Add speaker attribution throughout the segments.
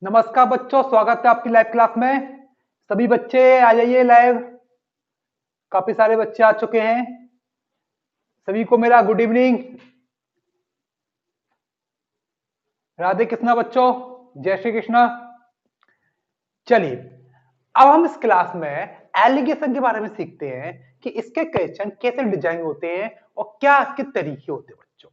Speaker 1: नमस्कार बच्चों, स्वागत है आपकी लाइव क्लास में। सभी बच्चे आ जाइए लाइव। काफी सारे बच्चे आ चुके हैं। सभी को मेरा गुड इवनिंग, राधे कृष्णा बच्चों, जय श्री कृष्णा। चलिए, अब हम इस क्लास में एलिगेशन के बारे में सीखते हैं कि इसके क्वेश्चन कैसे डिजाइन होते हैं और क्या इसके तरीके होते हैं। बच्चों,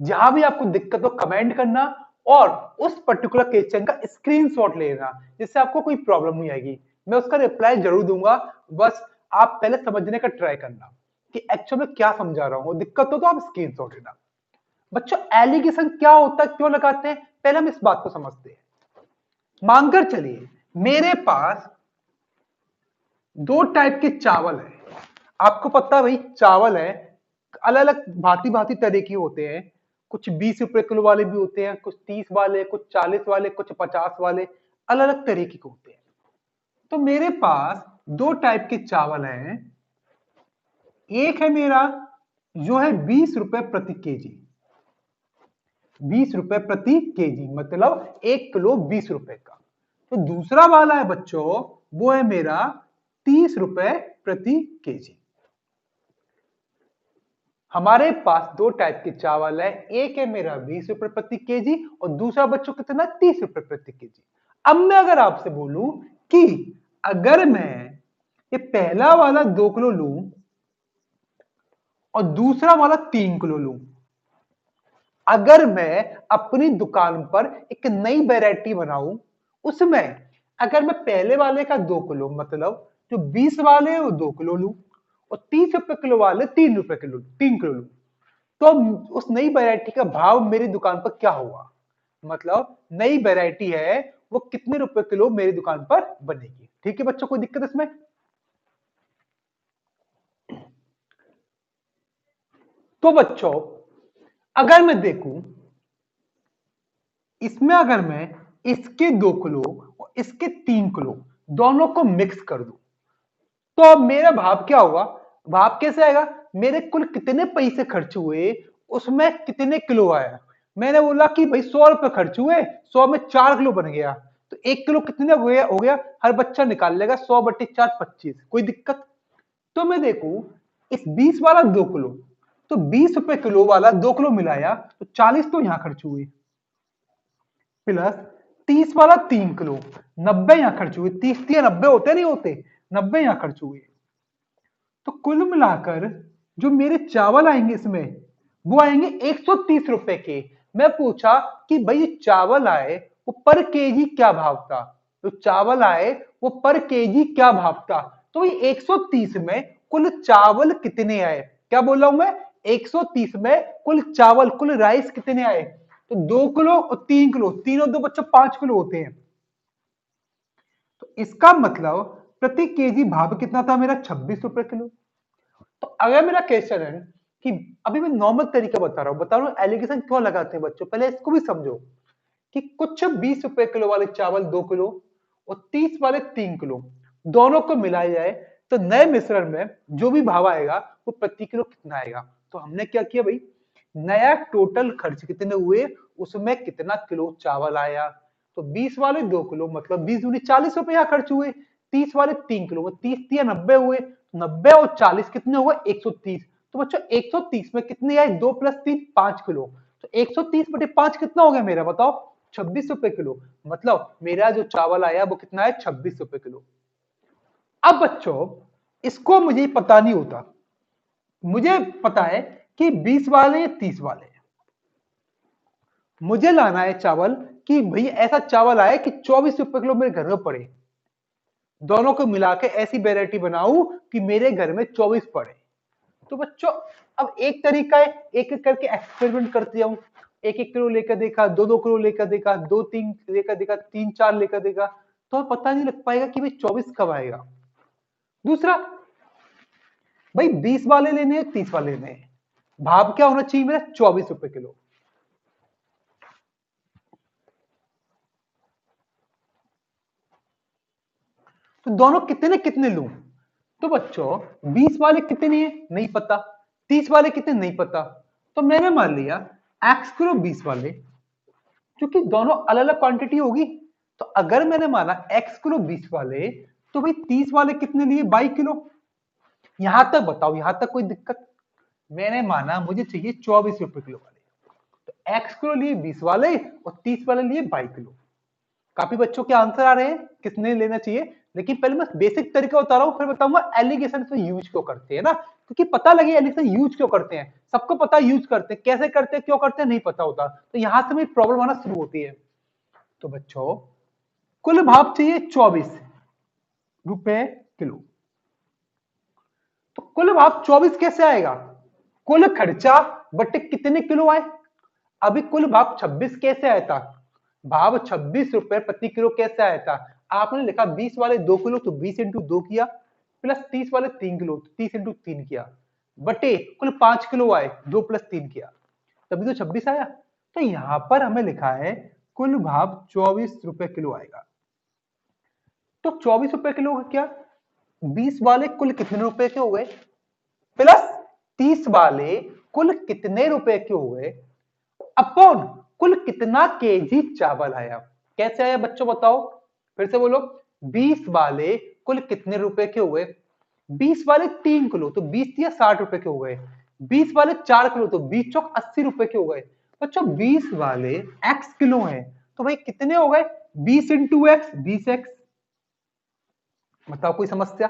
Speaker 1: जहां भी आपको दिक्कत हो कमेंट करना और उस पर्टिकुलर क्वेश्चन का स्क्रीनशॉट लेना, जिससे आपको कोई प्रॉब्लम नहीं आएगी। मैं उसका रिप्लाई जरूर दूंगा। बस आप पहले समझने का ट्राई करना कि एक्चुअल में क्या समझा रहा हूं। दिक्कत हो तो आप स्क्रीनशॉट लेना। बच्चों, एलिगेशन क्या होता है, क्यों लगाते हैं, पहले हम इस बात को समझते हैं। मानकर चलिए, मेरे पास दो टाइप के चावल है। आपको पता है भाई, चावल है अलग अलग भांति भांति तरह के होते हैं। कुछ 20 रुपए किलो वाले भी होते हैं, कुछ 30 वाले, कुछ 40 वाले, कुछ 50 वाले, अलग अलग तरीके के होते हैं। तो मेरे पास दो टाइप के चावल हैं। एक है मेरा जो है 20 रुपए प्रति केजी। 20 रुपए प्रति केजी मतलब 1 किलो 20 रुपए का। तो दूसरा वाला है बच्चों, वो है मेरा 30 रुपए प्रति केजी। हमारे पास दो टाइप के चावल है। एक है मेरा 20 रुपए प्रति केजी और दूसरा बच्चों कितना, 30 रुपए प्रति केजी। अब मैं अगर आपसे बोलूं कि अगर मैं ये पहला वाला 2 किलो लूं और दूसरा वाला 3 किलो लूं, अगर मैं अपनी दुकान पर एक नई वैरायटी बनाऊं, उसमें अगर मैं पहले वाले का 2 किलो मतलब जो 20 वाले हैं वो 2 किलो लूं और 30 रुपए किलो वाले 3 किलो लूं, तो उस नई वैरायटी का भाव मेरी दुकान पर क्या होगा। मतलब नई वैरायटी है वो कितने रुपए किलो मेरी दुकान पर बनेगी। ठीक है बच्चों, कोई दिक्कत इसमें? तो बच्चों, अगर मैं देखूं इसमें, अगर मैं इसके 2 किलो और इसके 3 किलो दोनों को मिक्स कर दूं, तो अब मेरा भाव क्या होगा। भाव कैसे आएगा, मेरे कुल कितने पैसे खर्च हुए उसमें कितने किलो आया। मैंने बोला कि भाई 100 रुपए खर्च हुए, 100 में 4 किलो बन गया, तो 1 किलो कितने हो गया, हर बच्चा निकाल लेगा। 100/4 25। कोई दिक्कत? तो मैं देखूं इस 20 वाला 2 किलो, तो 20 रुपए किलो वाला 2 किलो मिलाया तो 40 तो यहां खर्च हुए, प्लस 30 वाला 3 किलो, 90 यहां खर्च हुए। 30 या 90 होते नहीं होते, 90 यहां खर्च हुए। तो कुल मिलाकर जो मेरे चावल आएंगे इसमें, वो आएंगे 130 रुपए के। मैं पूछा कि भाई चावल आए वो पर केजी क्या भाव था, तो चावल आए वो पर केजी क्या भाव था। तो ये 130 में कुल चावल कितने आए, क्या बोल रहा हूं मैं, 130 में कुल चावल, कुल राइस कितने आए। तो 2 किलो और 3 किलो, तीनों दो बच्चों 5 किलो होते हैं। तो इसका मतलब प्रति केजी भाव कितना था मेरा, 26 रुपए किलो। तो अगर मेरा क्वेश्चन है कि अभी मैं नॉर्मल तरीका बता रहा हूं एलिगेशन क्यों लगाते हैं बच्चों, पहले इसको भी समझो कि कुछ 20 रुपए किलो वाले चावल 2 किलो और 30 वाले 3 किलो दोनों को मिलाया जाए तो नए मिश्रण में जो भी भाव आएगा वो प्रति किलो कितना आएगा। तो हमने क्या किया भाई, नया टोटल खर्च कितने हुए, उसमें कितना किलो चावल आया। तो 20 वाले 2 किलो मतलब 20 दूनी 40 रुपए यहाँ खर्च हुए। 30 वाले 3 किलो में 30 या 90 हुए, 90 और 40 कितने हुए, 130। तो बच्चों 130 में कितने आए, 2 + 3 5 किलो। तो 130/5 कितना हो गया मेरा, बताओ, 26 रुपए किलो। मतलब मेरा जो चावल आया वो कितना है, 26 रुपए किलो। अब बच्चों इसको मुझे पता नहीं होता, मुझे पता है कि 20 वाले या 30 वाले, मुझे लाना है चावल कि भाई ऐसा चावल आए कि 24 रुपए किलो मेरे घर में पड़े। दोनों को मिला के ऐसी वेरायटी बनाऊं कि मेरे घर में 24 पड़े। तो बच्चों अब एक तरीका है, एक एक करके एक्सपेरिमेंट करते जाऊं। 1-1 किलो लेकर देखा, 2-2 किलो लेकर देखा, 2-3 लेकर देखा, 3-4 लेकर देखा, तो पता नहीं लग पाएगा कि भाई 24 कब आएगा। दूसरा, भाई 20 वाले लेने हैं, 30 वाले लेने हैं, भाव क्या होना चाहिए मेरा, 24 रुपए किलो। तो दोनों कितने कितने लूं। तो बच्चों 20 वाले कितने हैं नहीं पता, 30 वाले कितने नहीं पता। तो मैंने मान लिया x किलो 20 वाले, क्योंकि दोनों अलग अलग क्वांटिटी होगी, तो अगर मैंने माना x किलो 20 वाले, तो भाई 30 वाले कितने लिए? 22 किलो। यहां तक बताओ, यहां तक कोई दिक्कत? मैंने माना मुझे चाहिए 24 रुपए किलो वाले, तो x किलो लिए 20 वाले और 30 वाले लिए 22 किलो। काफी बच्चों के आंसर आ रहे हैं कितने लेना चाहिए, लेकिन पहले मैं बेसिक तरीका बता रहा हूं, फिर बताऊंगा एलिगेशन से यूज क्यों करते हैं ना, क्योंकि पता लगे एलिगेशन यूज क्यों करते हैं। सबको पता यूज करते हैं, कैसे करते हैं, क्यों करते हैं नहीं पता होता, तो यहां से मेरी प्रॉब्लम आना शुरू होती है। तो बच्चों कुल भाव चाहिए 24 रुपए किलो, तो कुल भाव 24 कैसे आएगा? कुल खर्चा बटे कितने किलो आए। अभी कुल भाव 26 कैसे आया था? भाव 26 रुपए प्रति किलो कैसे आया था? आपने लिखा 20 वाले 2 किलो, तो 20 इंटू 2 किया, प्लस 30 वाले 3 किलो, तो 30 इंटू 3 किया, बटे कुल 5 किलो आए, 2 प्लस 3 किया, तभी तो 26 आया। तो यहां पर हमें लिखा है कुल भाव 24 रुपए किलो आएगा। तो 24 रुपए किलो का क्या? 20 वाले कुल कितने रुपए के हो गए, प्लस 30 वाले कुल कितने रुपए के हो गए, अपॉन कुल कितना केजी चावल आया। कैसे आया बच्चों बताओ, फिर से बोलो। 20 वाले कुल कितने रुपए के हुए? 20 वाले 3 किलो, तो 20 या 60 रुपए के हो गए। 20 वाले 4 किलो, तो 20 चौक 80 रुपए के हो गए। बच्चों 20 वाले x किलो हैं, तो भाई कितने हो गए? 20 इंटू एक्स 20x। बताओ कोई समस्या?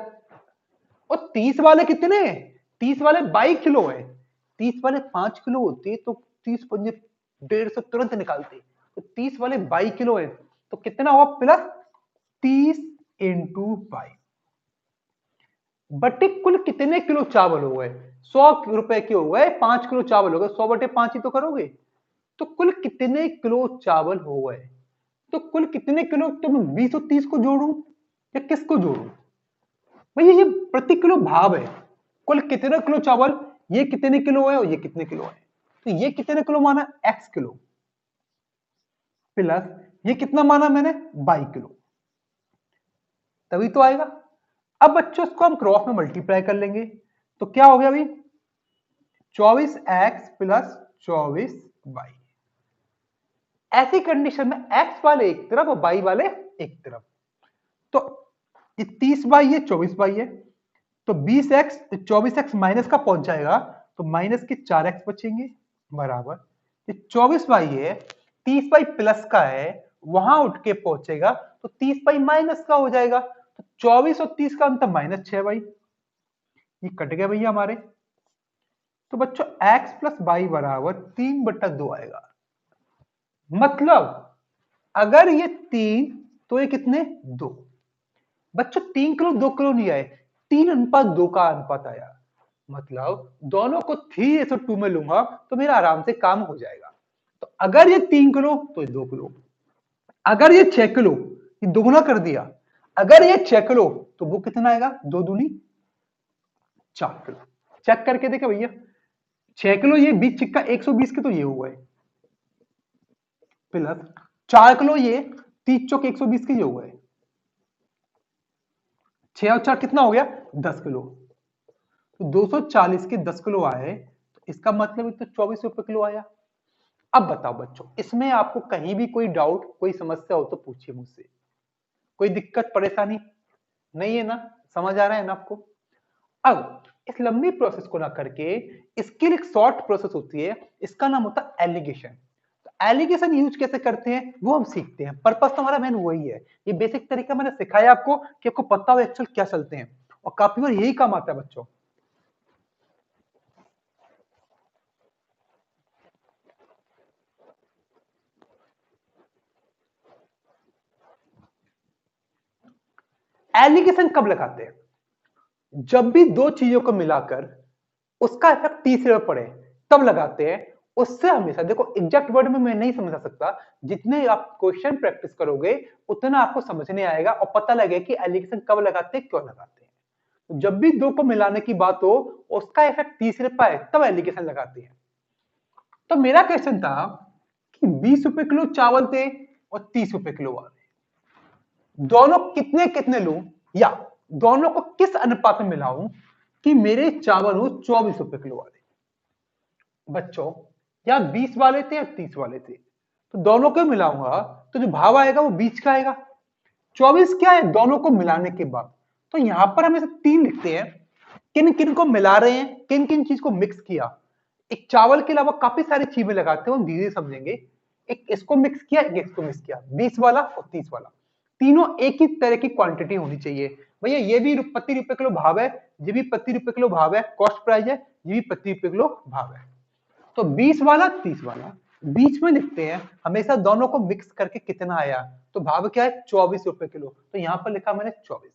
Speaker 1: और 30 वाले कितने? 30 वाले 22 किलो है। 30 वाले 5 किलो होते तो 30 पंजे 150 तुरंत निकालते, तो 30 वाले 22 किलो है, तो कितना हुआ? प्लस 30 इंटू 22 बटे कुल कितने किलो चावल हो गए? 100 रुपए के हो गए, 5 किलो चावल हो गए, 100 बटे 5 ही तो करोगे। तो कुल कितने किलो चावल हो गए? तो कुल कितने किलो, तो मैं 20 और 30 को जोड़ू या किसको जोड़ू? भैया ये प्रति किलो भाव है, कुल कितने किलो चावल, ये कितने किलो है और ये कितने किलो है, तो ये कितने किलो माना? x किलो, प्लस ये कितना माना मैंने? 22 किलो, तभी तो आएगा। अब बच्चों इसको हम क्रॉस में मल्टीप्लाई कर लेंगे, तो क्या हो गया अभी? 24x plus 24y। ऐसी कंडीशन में x वाले एक तरफ और y वाले एक तरफ, तो ये 30y है, 24y है, तो 20x 24x माइनस का पहुंच जाएगा, तो माइनस के 4x बचेंगे, बराबर ये 24y है, 30y प्लस का है, वहां उठ के पहुंचेगा तो 30y माइनस का हो जाएगा, तो 24 और 30 का अंतर -6y, ये कट गया भैया हमारे। तो बच्चों x प्लस वाई बराबर 3/2 आएगा। मतलब अगर ये 3 तो ये कितने? 2। बच्चों 3 किलो 2 किलो नहीं आए, 3:2 का अनुपात आया। मतलब दोनों को 3:2 में लूंगा तो मेरा आराम से काम हो जाएगा। तो अगर ये 3 किलो तो ये 2 किलो, अगर ये 6 किलो, ये दोगुना कर दिया, अगर ये 6 किलो तो वो कितना आएगा? 2 दूनी 4 किलो। चेक करके देखा भैया, 6 किलो ये 20 छिक्का 120 के, तो ये हुआ है, प्लस 4 किलो ये 30 चौक 120 के, ये हुआ है, 6 और 4 कितना हो गया? 10 किलो, तो 240 के 10 किलो आए, तो इसका मतलब तो 24 रुपए किलो आया। अब बताओ बच्चों, इसमें आपको कहीं भी कोई डाउट, कोई समस्या हो तो पूछिए मुझसे, कोई दिक्कत परेशानी नहीं है ना? समझ आ रहा है ना आपको? अब इस लंबी प्रोसेस को ना करके इसके लिए एक शॉर्ट प्रोसेस होती है, इसका नाम होता है एलिगेशन। एलिगेशन यूज कैसे करते हैं वो हम सीखते हैं, पर्पस तो हमारा मेन वही है। ये बेसिक तरीका मैंने सिखाया आपको कि आपको पता हो एक्चुअल क्या चलते हैं, और काफी बार यही काम आता है बच्चों। एलिगेशन कब लगाते हैं? जब भी दो चीजों को मिलाकर उसका इफेक्ट तीसरे पर पड़े, तब लगाते हैं। उससे हमेशा देखो, एग्जैक्ट वर्ड में मैं नहीं समझा सकता, जितने आप क्वेश्चन प्रैक्टिस करोगे उतना आपको समझने आएगा और पता लगेगा कि एलिगेशन कब लगाते हैं, क्यों लगाते हैं। तो जब भी दो को मिलाने की बात हो, उसका इफेक्ट तीसरे पर आए, तब एलिगेशन लगाते हैं। तो मेरा क्वेश्चन था कि 20 रुपए किलो चावल थे और 30 रुपए किलो वाले, दोनों कितने कितने लूं, या दोनों को किस अनुपात में मिलाऊं कि मेरे चावल हो 24 रुपए किलो वाले। बच्चों या 20 वाले थे या 30 वाले थे, तो दोनों को मिलाऊंगा तो जो भाव आएगा वो बीच का आएगा। 24 क्या है, दोनों को मिलाने के बाद। तो यहां पर हम इसे 3 लिखते हैं। किन किन को मिला रहे हैं, किन किन चीज को मिक्स किया। एक चावल के अलावा काफी सारी चीजें लगाते हैं, हम धीरे समझेंगे। एक इसको मिक्स किया, एक इसको मिक्स किया, 20 वाला और 30 वाला। तीनों एक ही तरह की क्वांटिटी होनी चाहिए। भैया ये भी प्रति रुपए किलो भाव है, ये भी प्रति रुपए किलो भाव है, कॉस्ट प्राइस है, ये भी प्रति रुपए किलो भाव है। तो 20 वाला 30 वाला बीच में लिखते हैं, हमेशा दोनों को मिक्स करके कितना आया। तो भाव क्या है, 24 रुपए किलो। तो यहां पर लिखा मैंने 24।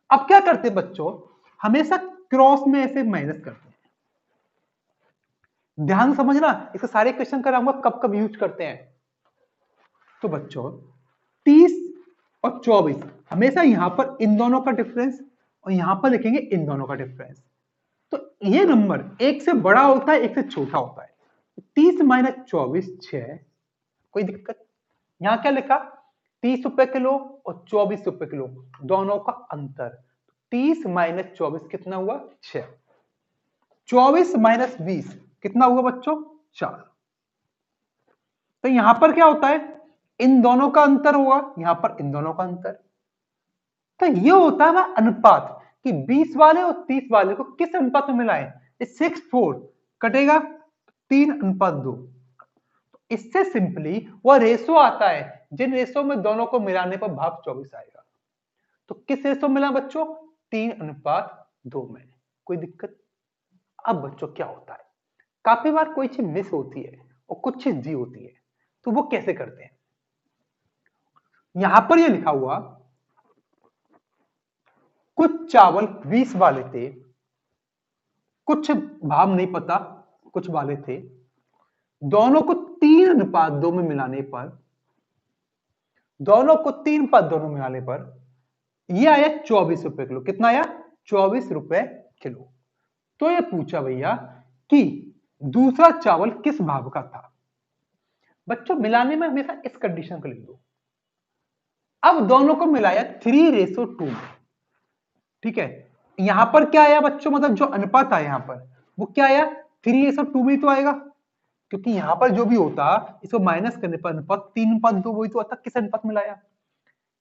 Speaker 1: अब क्या करते हैं बच्चों, हमेशा क्रॉस में ऐसे माइनस करते हैं। ध्यान समझना, इसके सारे क्वेश्चन कराऊंगा कब कब यूज करते हैं। तो बच्चों 30 और 24 हमेशा यहां पर इन दोनों का डिफरेंस और यहां पर लिखेंगे इन दोनों का डिफरेंस। तो ये नंबर एक से बड़ा होता है, एक से छोटा होता है। 30 माइनस 24 6। कोई दिक्कत, यहां क्या लिखा, 30 रुपए किलो और 24 रुपए किलो, दोनों का अंतर। 30 माइनस 24 कितना हुआ, 6। 24 माइनस 20 कितना हुआ बच्चों, 4। तो यहां पर क्या होता है, इन दोनों का अंतर होगा, यहां पर इन दोनों का अंतर। तो ये होता है ना अनुपात, कि 20 वाले और 30 वाले को किस अनुपात में मिलाएं। 6:4 कटेगा 3:2। इससे सिंपली वह रेशो आता है जिन रेशो में दोनों को मिलाने पर भाव 24 आएगा। तो किस रेशो मिला बच्चों, 3:2 में। कोई दिक्कत। अब बच्चों क्या होता है, काफी बार कोई चीज मिस होती है और कुछ चीज जी होती है, तो वो कैसे करते हैं। यहां पर ये लिखा हुआ, कुछ चावल 20 वाले थे, कुछ भाव नहीं पता, कुछ वाले थे, दोनों को 3:2 में मिलाने पर, दोनों को 3:2 में मिलाने पर ये आया 24 रुपए किलो। कितना आया, 24 रुपए किलो। तो ये पूछा भैया कि दूसरा चावल किस भाव का था। बच्चों मिलाने में हमेशा इस कंडीशन को लिख दो। अब दोनों को मिलाया 3:2 में, ठीक है। यहां पर क्या आया बच्चों, मतलब जो अनुपात आया यहां पर वो क्या आया, 3:2 में तो आएगा, क्योंकि यहां पर जो भी होता इसको माइनस करने पर अनुपात 3:2 वही तो आता, किस अनुपात में लाया।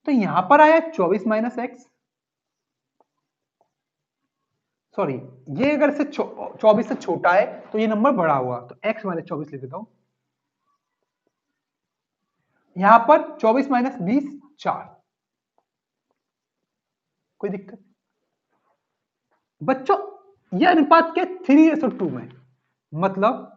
Speaker 1: तो यहां पर आया 24 माइनस एक्स, सॉरी, ये अगर से 24 से छोटा है तो ये नंबर बड़ा हुआ, तो x माइनस 24 लिख देता हूं। यहां पर 24 माइनस 20 4। कोई दिक्कत बच्चों, ये अनुपात क्या, 3:2 में, मतलब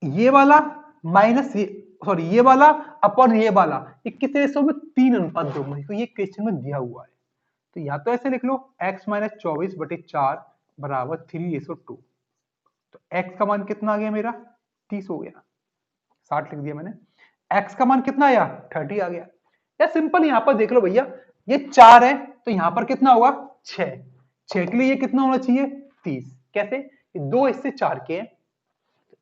Speaker 1: ये वाला माइनस ये, सॉरी ये वाला अपॉन ये वाला, ये किस रेशो में, 3:2 में। तो ये क्वेश्चन में दिया हुआ है, तो या तो ऐसे लिख लो x माइनस 24/4 बराबर 3:2। तो x का मान कितना आ गया मेरा, 30 हो गया, 60 लिख दिया मैंने। x का मान कितना आया, 30 आ गया। या सिंपल यहां पर देख लो भैया, ये 4 है तो यहां पर कितना होगा, 6। 6 के लिए ये कितना होना चाहिए, 30। कैसे, ये 2 हिस्से 4 के हैं,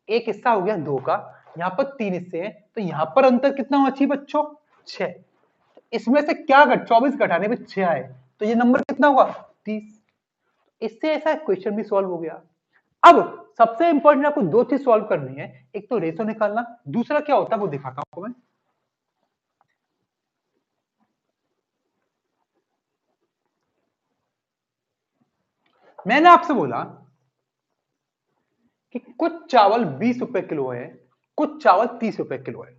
Speaker 1: एक हिस्सा हो गया 2 का, यहां पर 3 हिस्से हैं, तो यहां पर अंतर कितना होना चाहिए बच्चों, 6। इसमें से क्या 24 घटाने पे 6 आए, तो ये नंबर कितना हुआ, 30। इससे ऐसा क्वेश्चन भी सॉल्व हो गया। अब सबसे इंपॉर्टेंट आपको 2 चीज सॉल्व करनी है, एक तो रेशो निकालना, दूसरा क्या होता है वो दिखाता हूं आपको मैं। मैंने आपसे बोला कि कुछ चावल 20 रुपए किलो है, कुछ चावल 30 रुपए किलो है,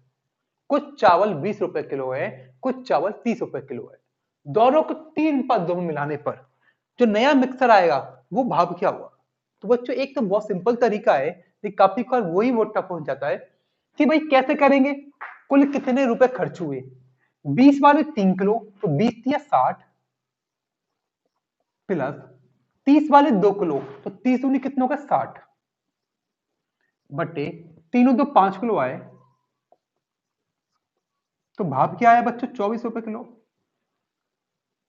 Speaker 1: कुछ चावल 20 रुपए किलो है, कुछ चावल 30 रुपए किलो है। दोनों को 3:2 में मिलाने पर जो नया मिक्सर आएगा वो भाव क्या हुआ। तो बच्चों एक तो बहुत सिंपल तरीका है, लेकिन काफी बार वही वो टफ हो जाता है कि भाई कैसे करेंगे, कुल कितने रुपए खर्च हुए। 20 वाले 3 किलो, तो 20 या 60 प्लस 30 वाले 2 किलो, तो 30 दूनी कितना होगा, 60 बटे तीनों तो 5 किलो आए, तो भाव क्या आया बच्चों, 24 रुपए किलो।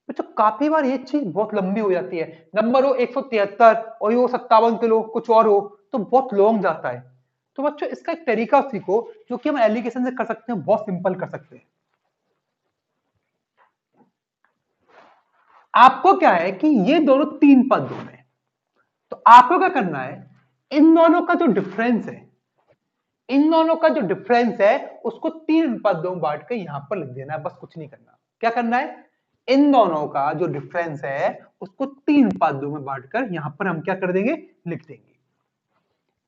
Speaker 1: बच्चों काफी बार ये चीज बहुत लंबी हो जाती है, नंबर हो 173 और ये हो 57 किलो, कुछ और हो तो बहुत लॉन्ग जाता है। तो बच्चों इसका एक तरीका सीखो जो कि हम एलिगेशन से कर सकते हैं, बहुत सिंपल कर सकते हैं। आपको क्या है कि ये दोनों 3:2 में, तो आपको क्या करना है, इन दोनों का जो डिफरेंस है इन दोनों का जो डिफरेंस है उसको 3:2 में बांट के यहां पर लिख देना है, बस कुछ नहीं करना। क्या करना है? इन दोनों का जो डिफरेंस है उसको 3:2 में बांटकर यहां पर हम क्या कर देंगे? लिख देंगे।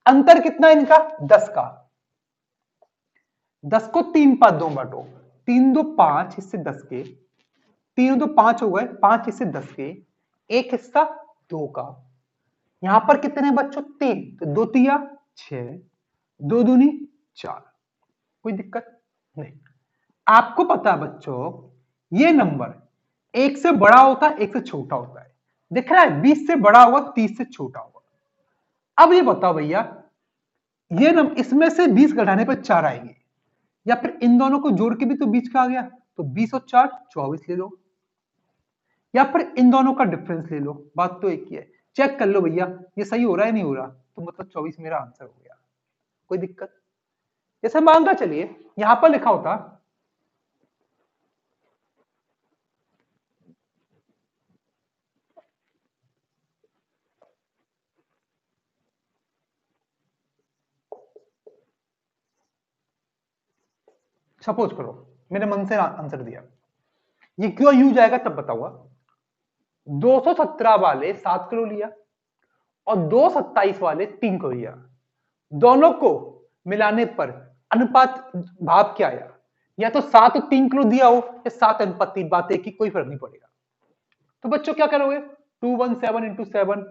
Speaker 1: अंतर कितना है इनका? 10 का। 10 को 3:2 में बांटो, 3 2 5 हिस्से 10 के, 3 2 5 हो गए, 5 हिस्से 10 के, एक हिस्सा 2 का। यहां पर कितने बच्चों? 3, तो 2 तिया 6, 2 दूनी 4। कोई दिक्कत नहीं। आपको पता है बच्चों, ये नंबर एक से बड़ा होता है, एक से छोटा होता है। दिख रहा है? 20 से बड़ा होगा, 30 से छोटा होगा। अब ये बताओ भैया, ये नंबर इसमें से 20 घटाने पर 4 आएंगे, या फिर इन दोनों को जोड़ के भी तो 20 का आ गया, तो 20 और 4 24 ले लो, या फिर इन दोनों का डिफरेंस ले लो, बात तो एक ही है। चेक कर लो भैया ये सही हो रहा है नहीं हो रहा, तो मतलब 24 मेरा आंसर हो गया। कोई दिक्कत? जैसे मान लो, चलिए यहां पर लिखा होता सपोज करो मेरे मन से आंसर दिया, ये क्यों यूज आएगा तब बताऊंगा। 217 वाले 7 किलो लिया और 227 वाले 3 किलो लिया, दोनों को मिलाने पर अनुपात भाव क्या आया? या तो 7 और 3 किलो दिया हो या 7:3, बात एक ही, कोई फर्क नहीं पड़ेगा। तो बच्चों क्या करोगे? 217 into 7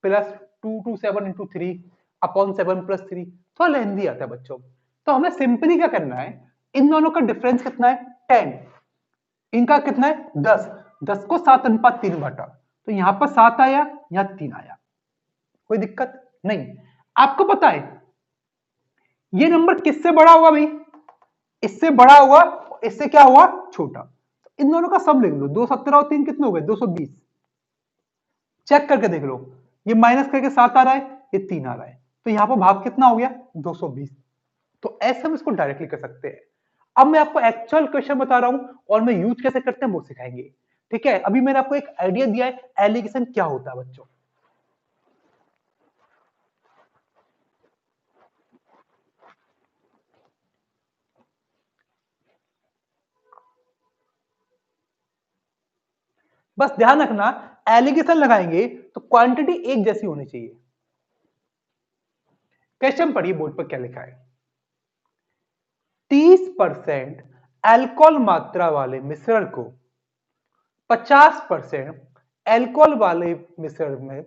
Speaker 1: plus 227 into 3 upon 7 plus 3, थोड़ा लेंदी आता है बच्चों। तो हमें सिंपली क्या करना है, इन दोनों का डिफरेंस कितना है? 10, इनका कितना है? 10। 10 को 7:3 बांटा, तो यहां पर 7 आया, यहां 3 आया। कोई दिक्कत नहीं। आपको पता है ये नंबर किससे बड़ा होगा भाई? इससे बड़ा होगा, इससे क्या हुआ? छोटा। तो इन दोनों का सब लिख लो, 217 और 3 कितने हो गए? 220। चेक करके देख लो, ये माइनस करके 7 आ रहा है, ये 3 आ रहा है, तो यहां पर भाग कितना हो गया? 220। तो ऐसे हम इसको डायरेक्टली कर सकते हैं। अब मैं आपको एक्चुअल क्वेश्चन बता रहा हूं और मैं यूज कैसे करते हैं वो सिखाएंगे। ठीक है, अभी मैंने आपको एक आइडिया दिया है एलिगेशन क्या होता है बच्चों। बस ध्यान रखना, एलिगेशन लगाएंगे तो क्वांटिटी एक जैसी होनी चाहिए। क्वेश्चन पढ़िए बोर्ड पर क्या लिखा है। 30% अल्कोहल मात्रा वाले मिश्रण को 50% अल्कोहल वाले मिश्रण में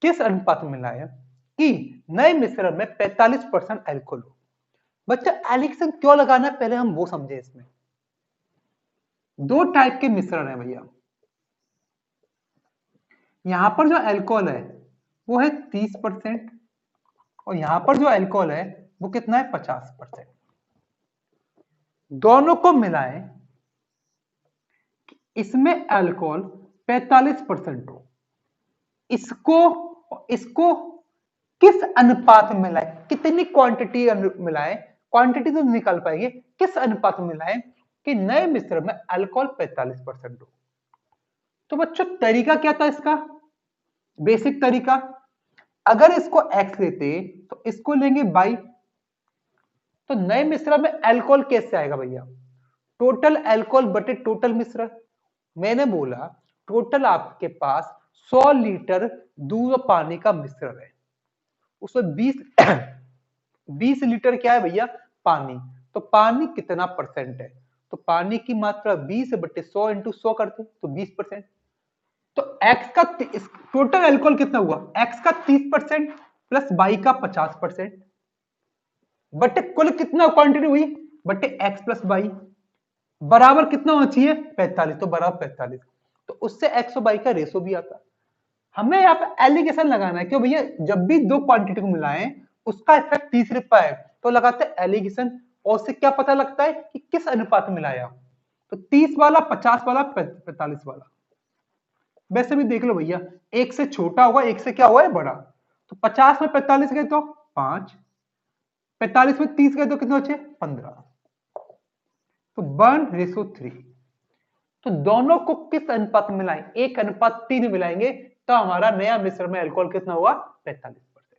Speaker 1: किस अनुपात में मिलाएं कि नए मिश्रण में 45% अल्कोहल हो? बच्चा एलिगेशन क्यों लगाना है पहले हम वो समझे। इसमें दो टाइप के मिश्रण है भैया। यहां पर जो अल्कोहल है वो है 30%, और यहां पर जो अल्कोहल है वो कितना है? 50%। दोनों को मिलाएं, इसमें अल्कोहल 45% हो, इसको इसको किस अनुपात में मिलाएं? कितनी क्वांटिटी मिलाएं? क्वांटिटी तो निकाल पाएंगे, किस अनुपात में मिलाएं कि नए मिश्रण में अल्कोहल 45% हो? तो बच्चों तरीका क्या था इसका? बेसिक तरीका, अगर इसको x लेते तो इसको लेंगे y, तो नए मिश्रण में अल्कोहल कैसे आएगा भैया? टोटल अल्कोहल बटे टोटल मिश्रण। मैंने बोला टोटल आपके पास 100 लीटर दूध और पानी का मिश्रण है, उसमें 20 लीटर क्या है भैया? पानी। तो पानी कितना परसेंट है? तो पानी की मात्रा 20 बटे 100 इंटू 100 करते तो 20%। तो x का टोटल अल्कोहल कितना हुआ? x का 30% प्लस y का 50%, बटे कुल कितना क्वांटिटी हुई? बटे x प्लस y, बराबर कितना होना चाहिए? 45, तो बराबर 45। तो उससे x और y का रेशो भी आता है। हमें यहाँ पे एलिगेशन लगाना है, क्यों भैया? जब भी दो क्वांटिटी को मिलाएं उसका इफेक्ट तीसरे पर है, तो लगाते हैं एलिगेशन, और उससे क्या पता लगता है कि किस अनुपात में मिलाया। तो 30 वाला, 50 वाला, 45 वाला। वैसे भी देख लो भैया, एक से छोटा होगा, एक से क्या हुआ है? बड़ा। तो 50 में 45 गए तो 5, 45 में 30 गए तो कितने बचे? 15। तो 1:3। तो दोनों को किस अनुपात में मिलाएं? 1:3 मिलाएंगे, तो हमारा नया मिश्रण में अल्कोहल कितना हुआ? 45%।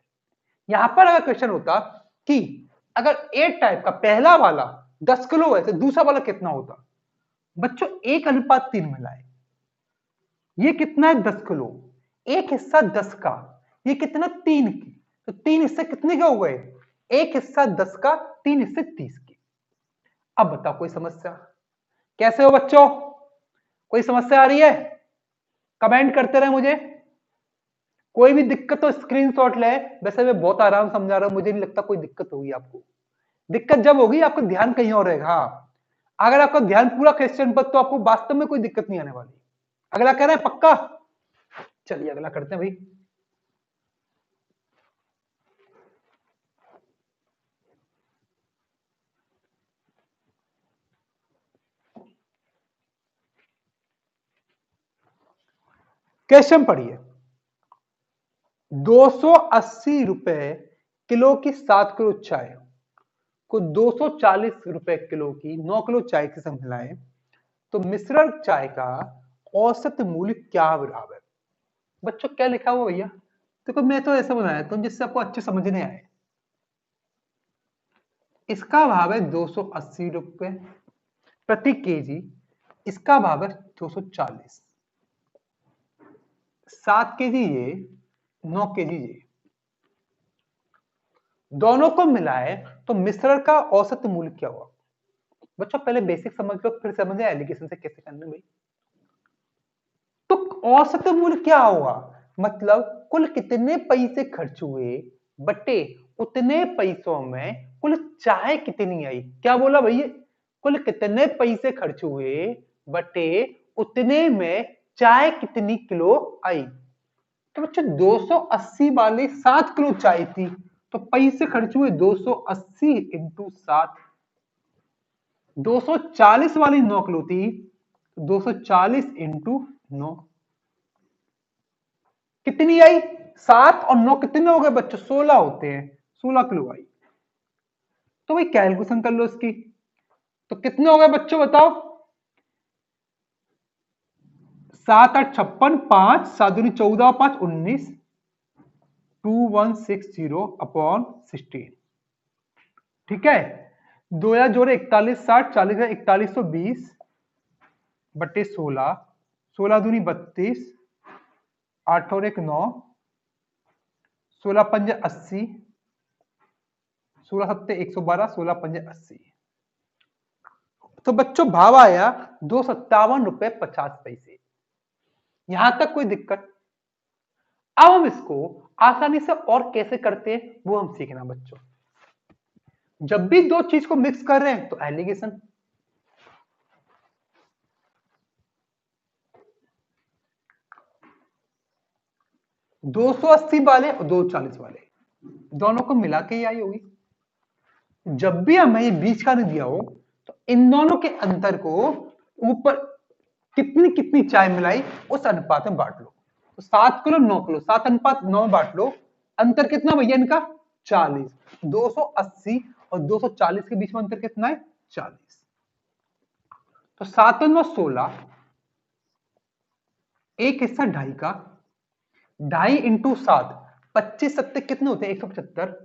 Speaker 1: यहां पर अगर क्वेश्चन होता कि अगर ए टाइप का पहला वाला 10 किलो है तो दूसरा वाला कितना होता? बच्चों 1:3 मिलाए, ये कितना है 10 किलो, एक हिस्सा 10 का, ये कितना 3 की, तो 3 हिस्से कितने के हो गए? एक हिस्सा 10 का, 3 हिस्से 30 के। अब बताओ कोई समस्या? कैसे हो बच्चों? कोई समस्या आ रही है? कमेंट करते रहे मुझे। कोई भी दिक्कत तो स्क्रीनशॉट ले। वैसे मैं बहुत आराम समझा रहा हूं, मुझे नहीं लगता कोई दिक्कत होगी आपको। दिक्कत जब होगी आपका ध्यान कहीं और रहेगा। हाँ, अगर आपका ध्यान पूरा क्वेश्चन पर, तो आपको वास्तव में कोई दिक्कत नहीं आने वाली। अगला कह रहे हैं पक्का? चलिए अगला करते हैं भाई। क्वेश्चन पढ़िए। 280 रुपए किलो की 7 किलो चाय को 240 रुपए किलो की 9 किलो चाय के साथ मिलाएं, तो मिश्रण चाय का औसत मूल्य क्या बराबर? बच्चों क्या लिखा हुआ भैया? देखो मैं तो ऐसा बनाया था जिससे आपको अच्छे समझने आए। इसका भाव है 280 रुपए प्रति केजी, इसका भाव है 240। 7 केजी ये, 9 केजी ये, दोनों को मिलाए तो मिश्रण का औसत मूल्य क्या हुआ? बच्चों पहले बेसिक समझ लो, फिर समझे एलिगेशन से कैसे करना भाई। तो औसत मूल्य क्या होगा? मतलब कुल कितने पैसे खर्च हुए बटे उतने पैसों में कुल चाय कितनी आई। क्या बोला भैया? कुल कितने पैसे खर्च हुए बटे उतने में चाय कितनी किलो आई। तो बच्चों 280 वाली 7 किलो चाय थी, तो पैसे खर्च हुए 280 इंटू 7। 240 वाली 9 किलो थी, 240 इंटू 9 कितनी आई? 7 और 9 कितने हो गए बच्चों? 16 होते हैं, 16 किलो आई। तो भाई कैलकुलेशन कर लो इसकी, तो कितने हो गए बच्चों बताओ? 7 8 56, 5 7 दूनी 14, 5 19, 2160 अपॉन 16। ठीक है, 2000 जोड़े 41 60, 40 4120 बटे 16, 16 दूनी 32, 8 और 1 9, 16 पंजे 80, 16 सत्ते 112, 16 पंजे 80। तो बच्चों भाव आया 257 रुपए 50 पैसे। यहां तक कोई दिक्कत? अब हम इसको आसानी से और कैसे करते हैं वो हम सीखना बच्चों। जब भी दो चीज को मिक्स कर रहे हैं तो एलिगेशन। 280 वाले और 240 वाले दोनों को मिला के ही आई होगी। जब भी हमें ये बीच का नहीं दिया हो तो इन दोनों के अंतर को ऊपर कितनी कितनी चाय मिलाई उस अनुपात में बांट लो। तो 7 किलो 9 किलो, 7:9 बांट लो। अंतर कितना भैया इनका? 40। 280 और 240 के बीच में अंतर कितना है? 40। तो 7 और 9 16, एक हिस्सा ढाई का, ढाई इंटू 7, 25 सत्ते कितने होते हैं? 175,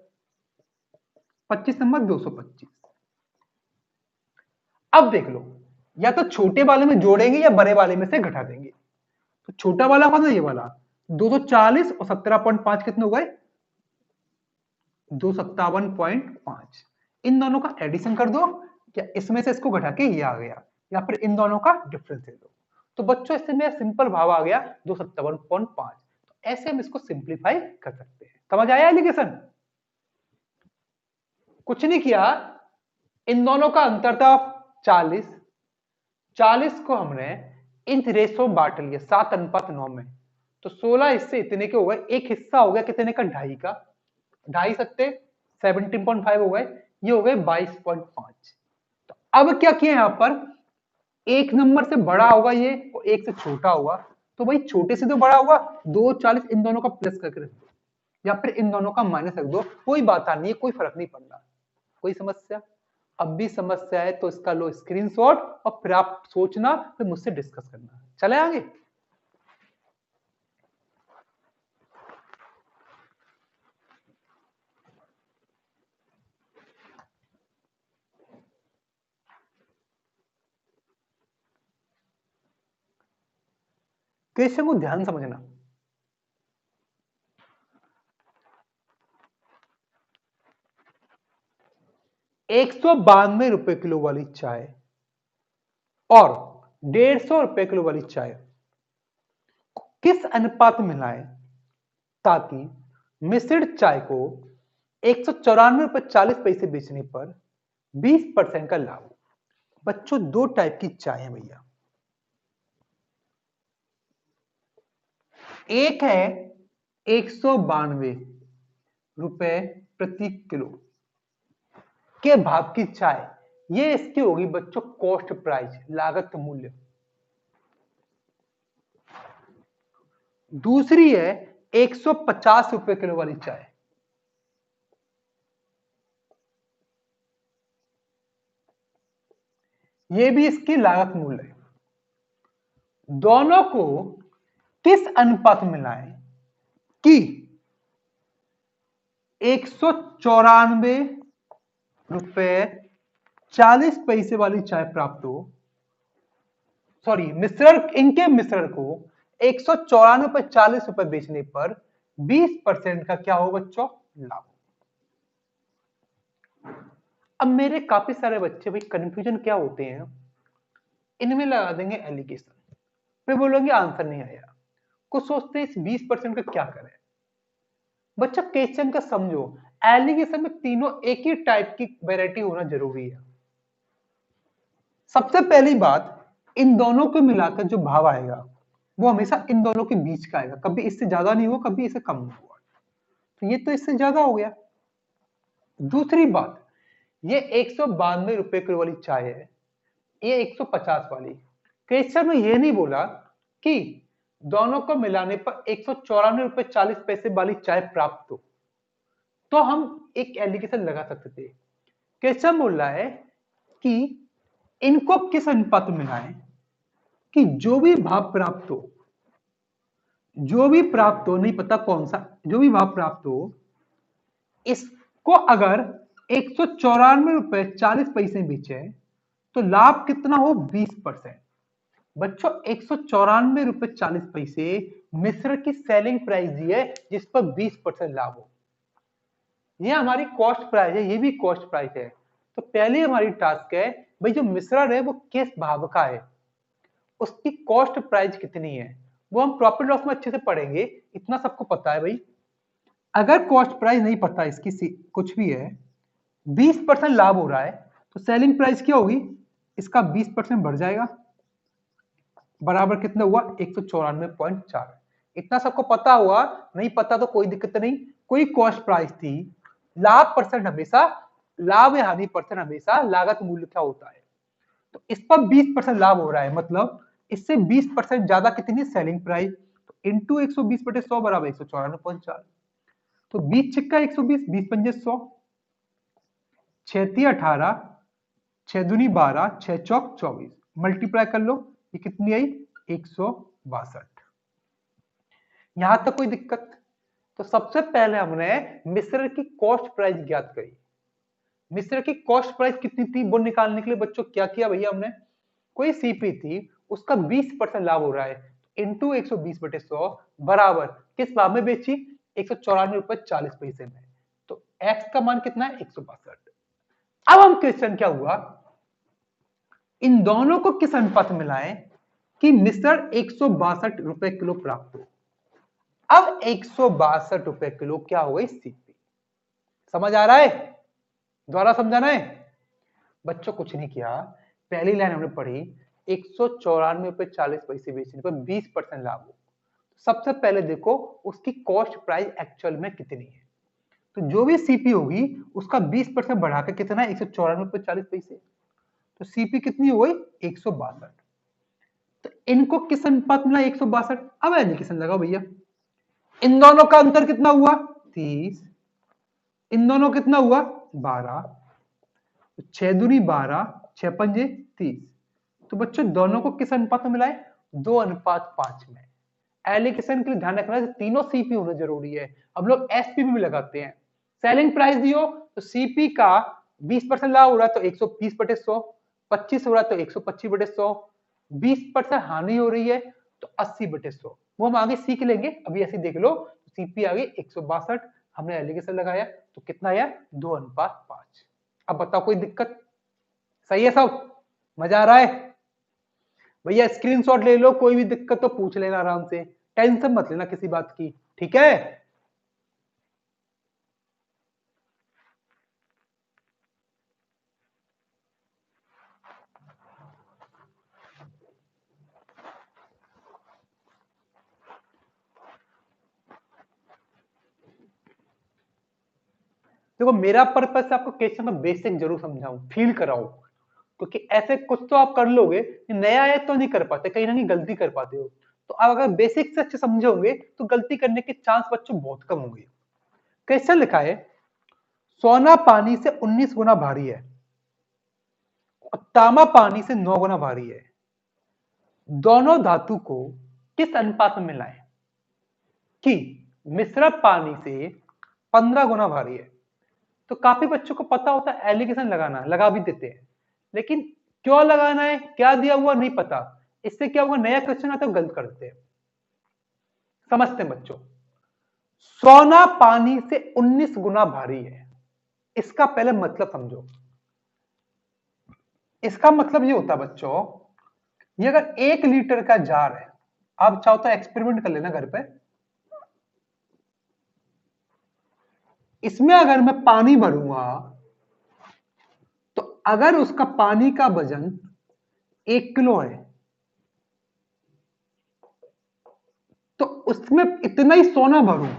Speaker 1: 25 नंबर 225। अब देख लो, या तो छोटे वाले में जोड़ेंगे या बड़े वाले में से घटा देंगे। तो छोटा वाला कौन है? ये वाला 240 और 17.5 कितने हो गए? 257.5। इन दोनों का एडिशन कर दो, या इसमें से इसको घटा के ये आ गया, या फिर इन दोनों का डिफरेंस दे दो। तो बच्चों इससे मेरा सिंपल भाव आ गया 257.5। तो ऐसे हम इसको सिंप्लीफाई कर सकते हैं। समझ आया एलिगेशन? कुछ नहीं किया, इन दोनों का अंतर था 40। 40 को हमने इन रेशो में बांट लिया 7:9 में। तो 16 हिस्से इतने के हो गए, एक हिस्सा हो गया कितने का? ढाई का। ढाई सत्ते 17.5 हो गए, ये हो गए 22.5। तो अब क्या किया यहां पर? एक नंबर से बड़ा होगा ये और एक से छोटा होगा, तो भाई छोटे से तो बड़ा होगा। 240 इन दोनों का प्लस करके रख दो, या फिर इन दोनों का माइनस रख दो, कोई बात नहीं है, कोई फर्क नहीं पड़ता। कोई समस्या? अब भी समस्या है तो इसका लो स्क्रीनशॉट और फिर आप सोचना, फिर मुझसे डिस्कस करना। चले आगे। क्वेश्चन को ध्यान समझना। ₹192 किलो वाली चाय और ₹150 किलो वाली चाय किस अनुपात में मिलाएं ताकि मिश्रित चाय को ₹194.40 बेचने पर 20% का लाभ हो। बच्चों दो टाइप की चाय है भैया, एक है ₹192 प्रति किलो के भाव की चाय, ये इसकी होगी बच्चों कॉस्ट प्राइस, लागत मूल्य। दूसरी है ₹150 किलो वाली चाय, ये भी इसकी लागत मूल्य है। दोनों को किस अनुपात में लाएं कि ₹194.40 वाली चाय प्राप्त हो, सॉरी मिश्रण, इनके मिश्रण को ₹194.40 बेचने पर 20% का क्या हो बच्चों लाभ। अब मेरे काफी सारे बच्चे भाई कंफ्यूजन क्या होते हैं, इनमें लगा देंगे एलिगेशन, फिर बोलोगे आंसर नहीं आया। कुछ सोचते हैं इस 20% का क्या करें। बच्चा क्वेश्चन का समझो, एलिगेशन में तीनों एक ही टाइप की वैरायटी होना जरूरी है। सबसे पहली बात, इन दोनों को मिलाकर जो भाव आएगा वो हमेशा इन दोनों के बीच का आएगा, कभी इससे ज्यादा नहीं हुआ कभी इससे कम नहीं हुआ, तो ये तो इससे ज्यादा हो गया। दूसरी बात, ये ₹192 किलो वाली चाय है, ये 150 वाली। क्वेश्चन में ये नहीं बोला कि दोनों को मिलाने पर ₹194.40 वाली चाय प्राप्त हो, तो हम एक एलिगेशन लगा सकते थे। क्वेश्चन बोल रहा है कि इनको किस अनुपात में मिलाएं कि जो भी भाव प्राप्त हो, जो भी प्राप्त हो, नहीं पता कौन सा, जो भी भाव प्राप्त हो, इसको अगर ₹194.40 बेचे तो लाभ कितना हो 20%। बच्चों ₹194.40 मिश्र की सेलिंग प्राइस दी है जिस पर 20% लाभ हो, ये हमारी कॉस्ट प्राइस है, ये भी कॉस्ट प्राइस है। तो पहली हमारी टास्क है भाई जो मिश्रण है वो किस भाव का है, उसकी कॉस्ट प्राइस कितनी है, वो हम प्रॉफिट लॉस में अच्छे से पढ़ेंगे, इतना सबको पता है भाई। अगर कॉस्ट प्राइस नहीं पता इसकी कुछ भी है, 20% लाभ हो रहा है तो सेलिंग प्राइस क्या होगी, इसका 20% बढ़ जाएगा, बराबर कितना हुआ 194.4। इतना सबको पता हुआ, नहीं पता तो कोई दिक्कत नहीं। कोई कॉस्ट प्राइस थी, लाभ परसेंट हमेशा, लाभ या हानि परसेंट हमेशा लागत मूल्य का होता है, तो इस पर 20% लाभ हो रहा है, मतलब इससे 20% ज्यादा कितनी सेलिंग प्राइस, तो इंटू 120/100 बराबर 194.4। तो 20 छिक्का 120, 20 पंजे 100, 6 18, 6 दूनी 12, 6 चौक 24, मल्टीप्लाई कर लो, ये कितनी आई 162। यहां तक कोई दिक्कत। तो सबसे पहले हमने मिश्रण की कॉस्ट प्राइस ज्ञात करी। मिश्रण की कॉस्ट प्राइस कितनी थी वो निकालने के लिए बच्चों क्या किया भैया, हमने कोई सीपी थी उसका 20% लाभ हो रहा है, इंटू 120/100 बराबर किस भाव में बेची, ₹194.40 में, तो एक्स का मान कितना है 162। अब हम क्वेश्चन क्या हुआ, इन दोनों को किस अनुपात में लाएं कि मिश्रण ₹162 किलो प्राप्त हो। अब ₹162 किलो क्या हो गई सीपी, समझ आ रहा है, दोबारा समझाना है। बच्चों कुछ नहीं किया, पहली लाइन हमने पढ़ी ₹194.40 बेचने पर 20% लाभ हो, सबसे पहले देखो उसकी कॉस्ट प्राइस एक्चुअल में कितनी है, तो जो भी सीपी होगी उसका 20% बढ़ा के कितना है 194.40, तो सीपी कितनी हो गई 162। तो इनको किस अनुपात मिला 162। अब एलिगेशन लगाओ भैया, इन दोनों का अंतर कितना हुआ 30, इन दोनों कितना हुआ 12, 6 दूनी 12, 6 पंजे 30, तो बच्चों दोनों को किस अनुपात में मिलाए 2:5 में। एलिगेशन के लिए ध्यान रखना है तीनों सीपी होना जरूरी है, हम लोग एसपीपी भी लगाते हैं। सेलिंग प्राइस दियो तो सीपी का 20% लाभ हो रहा है तो 120/100, 25 हो रहा है तो 125/100, 20% हानि हो रही है तो 80/100 वो हम आगे सीख लेंगे, अभी ऐसे देख लो। सीपी आ गई 162, हमने एलिगेशन लगाया तो कितना आया 2:5। अब बताओ कोई दिक्कत? सही है सब? मजा आ रहा है? भैया स्क्रीनशॉट ले लो, कोई भी दिक्कत तो पूछ लेना आराम से, टेंशन मत लेना किसी बात की, ठीक है? देखो मेरा पर्पस आपको क्वेश्चन का बेसिक जरूर समझाऊं, फील कराऊं, क्योंकि ऐसे कुछ तो आप कर लोगे, नया है तो नहीं कर पाते, कहीं ना कहीं गलती कर पाते हो। तो आप अगर बेसिक से अच्छे समझोगे तो गलती करने के चांस बच्चों बहुत कम होंगे। क्वेश्चन लिखा है, सोना पानी से 19 गुना भारी है और तांबा पानी से 9 गुना भारी है, दोनों धातु को किस अनुपात में मिलाएं कि मिश्र पानी से 15 गुना भारी है? तो काफी बच्चों को पता होता है एलिगेशन लगाना, लगा भी देते हैं, लेकिन क्यों लगाना है, क्या दिया हुआ नहीं पता, इससे क्या होगा, नया क्वेश्चन आता है गलत करते हैं। समझते हैं बच्चों, सोना पानी से 19 गुना भारी है, इसका पहले मतलब समझो। इसका मतलब ये होता है बच्चों, ये अगर 1 लीटर का जार है, आप चाहो तो एक्सपेरिमेंट कर लेना घर पे, इसमें अगर मैं पानी भरूंगा तो अगर उसका पानी का वजन 1 किलो है तो उसमें इतना ही सोना भरूं,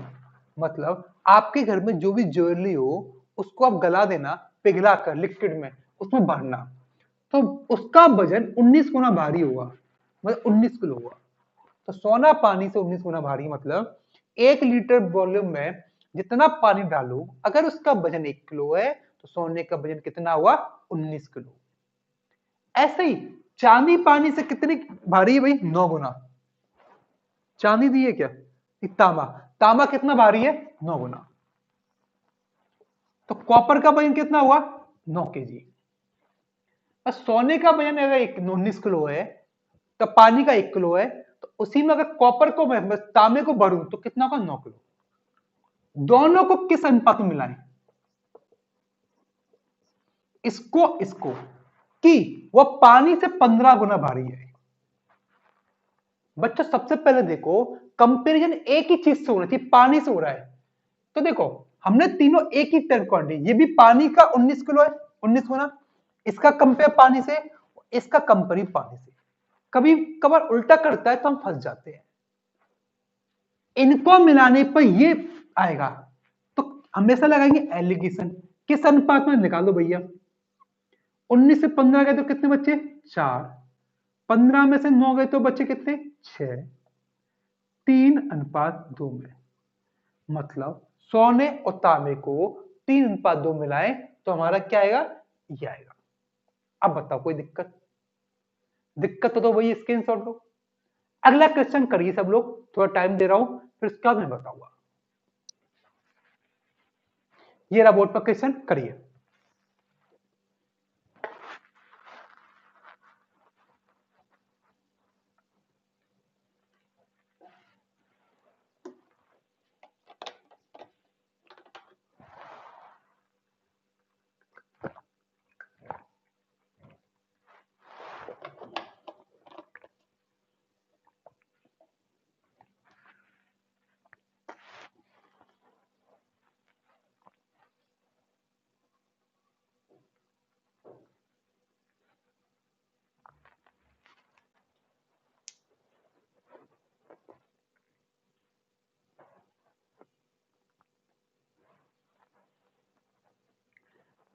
Speaker 1: मतलब आपके घर में जो भी ज्वेलरी हो उसको आप गला देना, पिघला कर लिक्विड में उसमें भरना, तो उसका वजन 19 गुना भारी होगा, मतलब 19 किलो होगा। तो सोना पानी से 19 गुना भारी, मतलब 1 लीटर वॉल्यूम में जितना पानी डालू अगर उसका वजन 1 किलो है तो सोने का वजन कितना हुआ 19 किलो। ऐसे ही चांदी पानी से कितनी भारी है भाई, 9 गुना। चांदी दी है क्या? तांबा, तांबा कितना भारी है 9 गुना। तो कॉपर का वजन कितना हुआ 9 kg। और सोने का वजन अगर 19 किलो है तो पानी का 1 किलो है, तो उसी में अगर कॉपर को मैं तांबे को भरूं तो कितना होगा 9 किलो। दोनों को किस अनुपात में मिलाएं, इसको इसको, कि वह पानी से 15 गुना भारी है। बच्चों सबसे पहले देखो, कंपैरिजन एक ही चीज से होना चाहिए, पानी से हो रहा है। तो देखो हमने तीनों एक ही टर्म क्वांटिटी, ये भी पानी का 19 किलो है, 19 गुना, इसका कंपेयर पानी से, इसका कंपेयर पानी से। कभी कभार उल्टा करता है तो हम फंस जाते हैं, इनको मिलाने पर ये आएगा, तो हमेशा लगाएंगे एलिगेशन। किस अनुपात में निकालो भैया, 19 से 15 गए तो कितने बच्चे 4, 15 में से 9 गए तो बच्चे कितने 6, 3:2 में, मतलब सोने और तांबे को 3:2 मिलाएं तो हमारा क्या आएगा, ये आएगा। अब बताओ कोई दिक्कत? दिक्कत तो वही स्क्रीनशॉट लो। अगला क्वेश्चन करिए सब लोग, थोड़ा टाइम दे रहा हूं फिर उसका मैं बताऊंगा। ये रहा बोर्ड पर क्वेश्चन, करिए।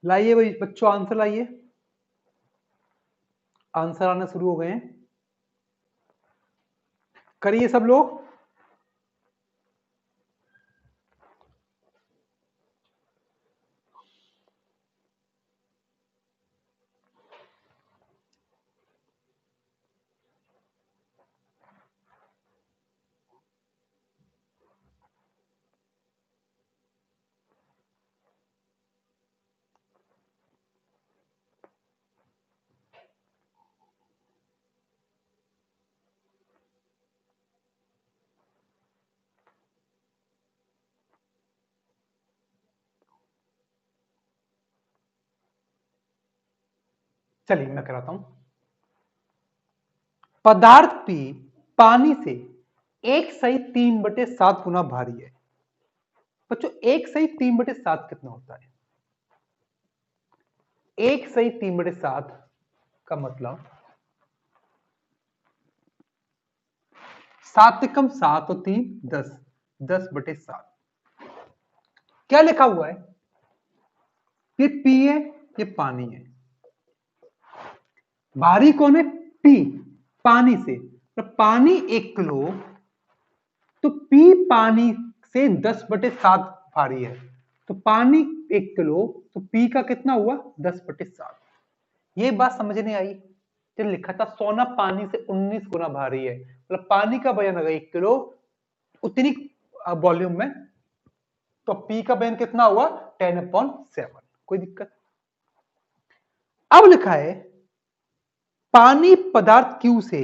Speaker 1: लाइए भाई बच्चों आंसर लाइए, आंसर आने शुरू हो गए हैं, करिए सब लोग। चलिए मैं कराता हूं। पदार्थ P पानी से 1/3 गुना भारी है। बच्चों 1/3 कितना होता है? 1/3 का मतलब 7 एकम 7 और 3 10, 10/7। क्या लिखा हुआ है? ये पी है, ये पानी है। भारी कौन है? पी, पानी से। तो पानी 1 किलो, तो पी पानी से 10/7 भारी है। तो पानी 1 किलो, तो पी का कितना हुआ? 10/7। ये बात समझ नहीं आई? जो लिखा था सोना पानी से 19 गुना भारी है, मतलब पानी का वजन अगर 1 किलो उतनी वॉल्यूम में, तो पी का वजन कितना हुआ? 10/7। कोई दिक्कत? अब लिखा है पानी पदार्थ क्यू से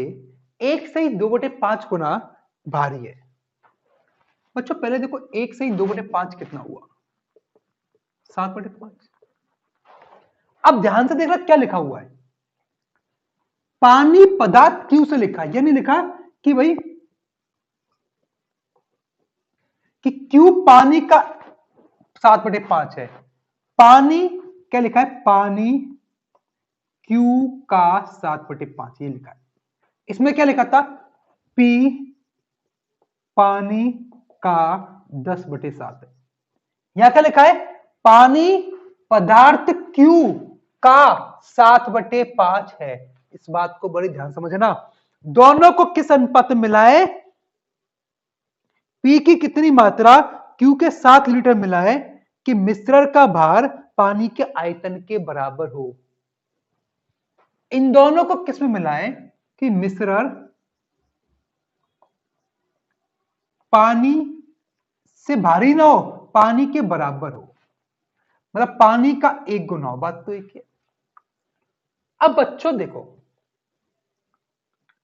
Speaker 1: 1/2/5 गुना भारी है। बच्चों पहले देखो 1/2/5 कितना हुआ? 7/5। अब ध्यान से देखना क्या लिखा हुआ है। पानी पदार्थ क्यू से लिखा है, यानी लिखा कि भाई कि क्यू पानी का 7/5 है। पानी क्या लिखा है? पानी क्यू का 7/5 ये लिखा है। इसमें क्या लिखा था? पी पानी का 10/7 है। यहां क्या लिखा है? पानी पदार्थ क्यू का 7/5 है। इस बात को बड़ी ध्यान समझना। दोनों को किस अनुपात में मिलाए? पी की कितनी मात्रा क्यू के 7 लीटर मिलाए कि मिश्रण का भार पानी के आयतन के बराबर हो। इन दोनों को किस में मिलाए कि मिश्रण पानी से भारी ना हो, पानी के बराबर हो, मतलब पानी का 1 गुना हो। बात तो एक है। अब बच्चों देखो,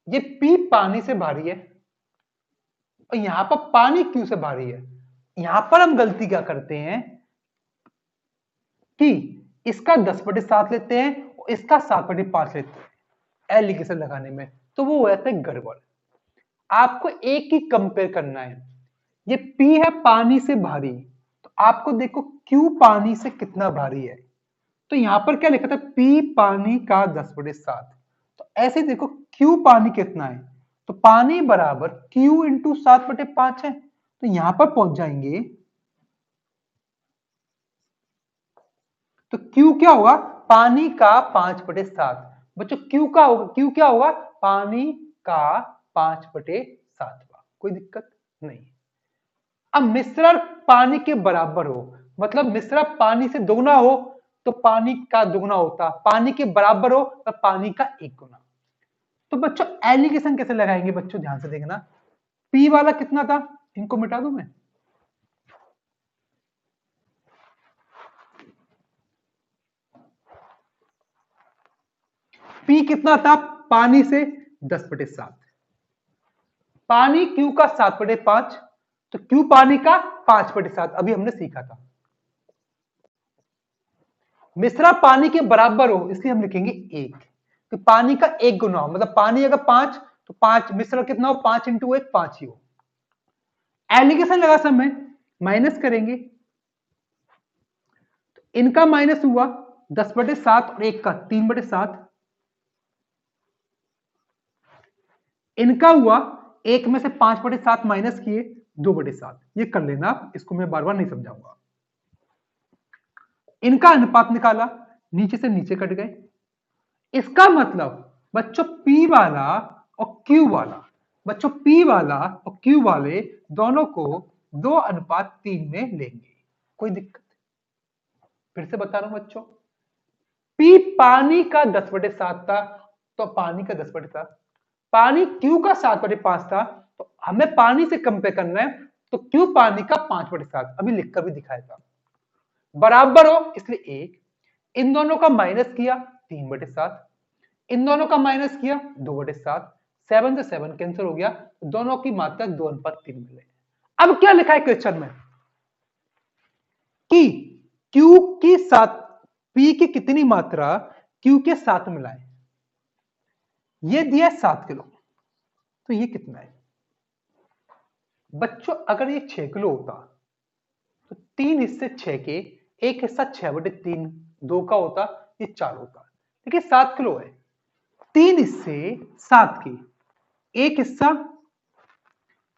Speaker 1: ये पी पानी से भारी है और यहां पर पानी क्यू से भारी है। यहां पर हम गलती क्या करते हैं कि इसका 10/7 लेते हैं और इसका 7/5 लेते हैं एलिगेशन लगाने में, तो वो हो जाता है गड़बड़। आपको एक ही कंपेयर करना है। ये पी है पानी से भारी, तो आपको देखो क्यू पानी से कितना भारी है। तो यहां पर क्या लिखा था? पी पानी का 10/7। तो ऐसे देखो क्यू पानी कितना है, तो पानी बराबर क्यू इंटू 7/5 है। तो यहां पर पहुंच जाएंगे, तो क्यू क्या होगा? पानी का 5/7। बच्चों क्यू का होगा, क्यू क्या होगा? पानी का 5/7। कोई दिक्कत नहीं। अब मिश्रण पानी के बराबर हो, मतलब मिश्रण पानी से दोगुना हो तो पानी का दुगना होता, पानी के बराबर हो तो पानी का 1 गुना। तो बच्चों एलिगेशन कैसे लगाएंगे? बच्चों ध्यान से देखना। पी वाला कितना था? इनको मिटा दूं मैं। पी कितना था? पानी से 10/7। पानी क्यू का 7/5, तो क्यू पानी का 5/7 अभी हमने सीखा था। मिश्रा पानी के बराबर हो इसलिए हम लिखेंगे 1, तो पानी का 1 गुना हो, मतलब पानी अगर 5 तो 5 मिश्रण कितना हो? 5 इंटू 1 5 ही हो। एलिगेशन लगा समय माइनस करेंगे, तो इनका माइनस हुआ 10/7 और 1 का 3/7। इनका हुआ 1 में से 5/7 माइनस किए 2/7। ये कर लेना आप, इसको मैं बार बार नहीं समझाऊंगा। इनका अनुपात निकाला, नीचे से नीचे कट गए। इसका मतलब बच्चों P वाला और Q वाला, बच्चों P वाला और Q वाले दोनों को 2:3 में लेंगे। कोई दिक्कत? फिर से बता रहा हूं बच्चों, P पानी का 10/7 था, तो पानी का 10/7। पानी Q का 7/5 था, तो हमें पानी से कंपेयर करना है, तो Q पानी का 5/7 अभी लिखकर भी दिखाया था। बराबर हो इसलिए 1, इन दोनों का माइनस किया 3/7, इन दोनों का माइनस किया 2/7, 7 से 7 कैंसिल हो गया, दोनों की मात्रा 2:3 मिले। अब क्या लिखा है क्वेश्चन में कि Q की साथ P की कितनी मात्रा क्यू के साथ मिलाएं। ये दिया 7 किलो, तो ये कितना है बच्चों? अगर ये 6 किलो होता तो 3 हिस्से 6 के, एक हिस्सा 6/3 2 का होता, ये 4 होता। देखिए 7 किलो है, 3 हिस्से 7 के, एक हिस्सा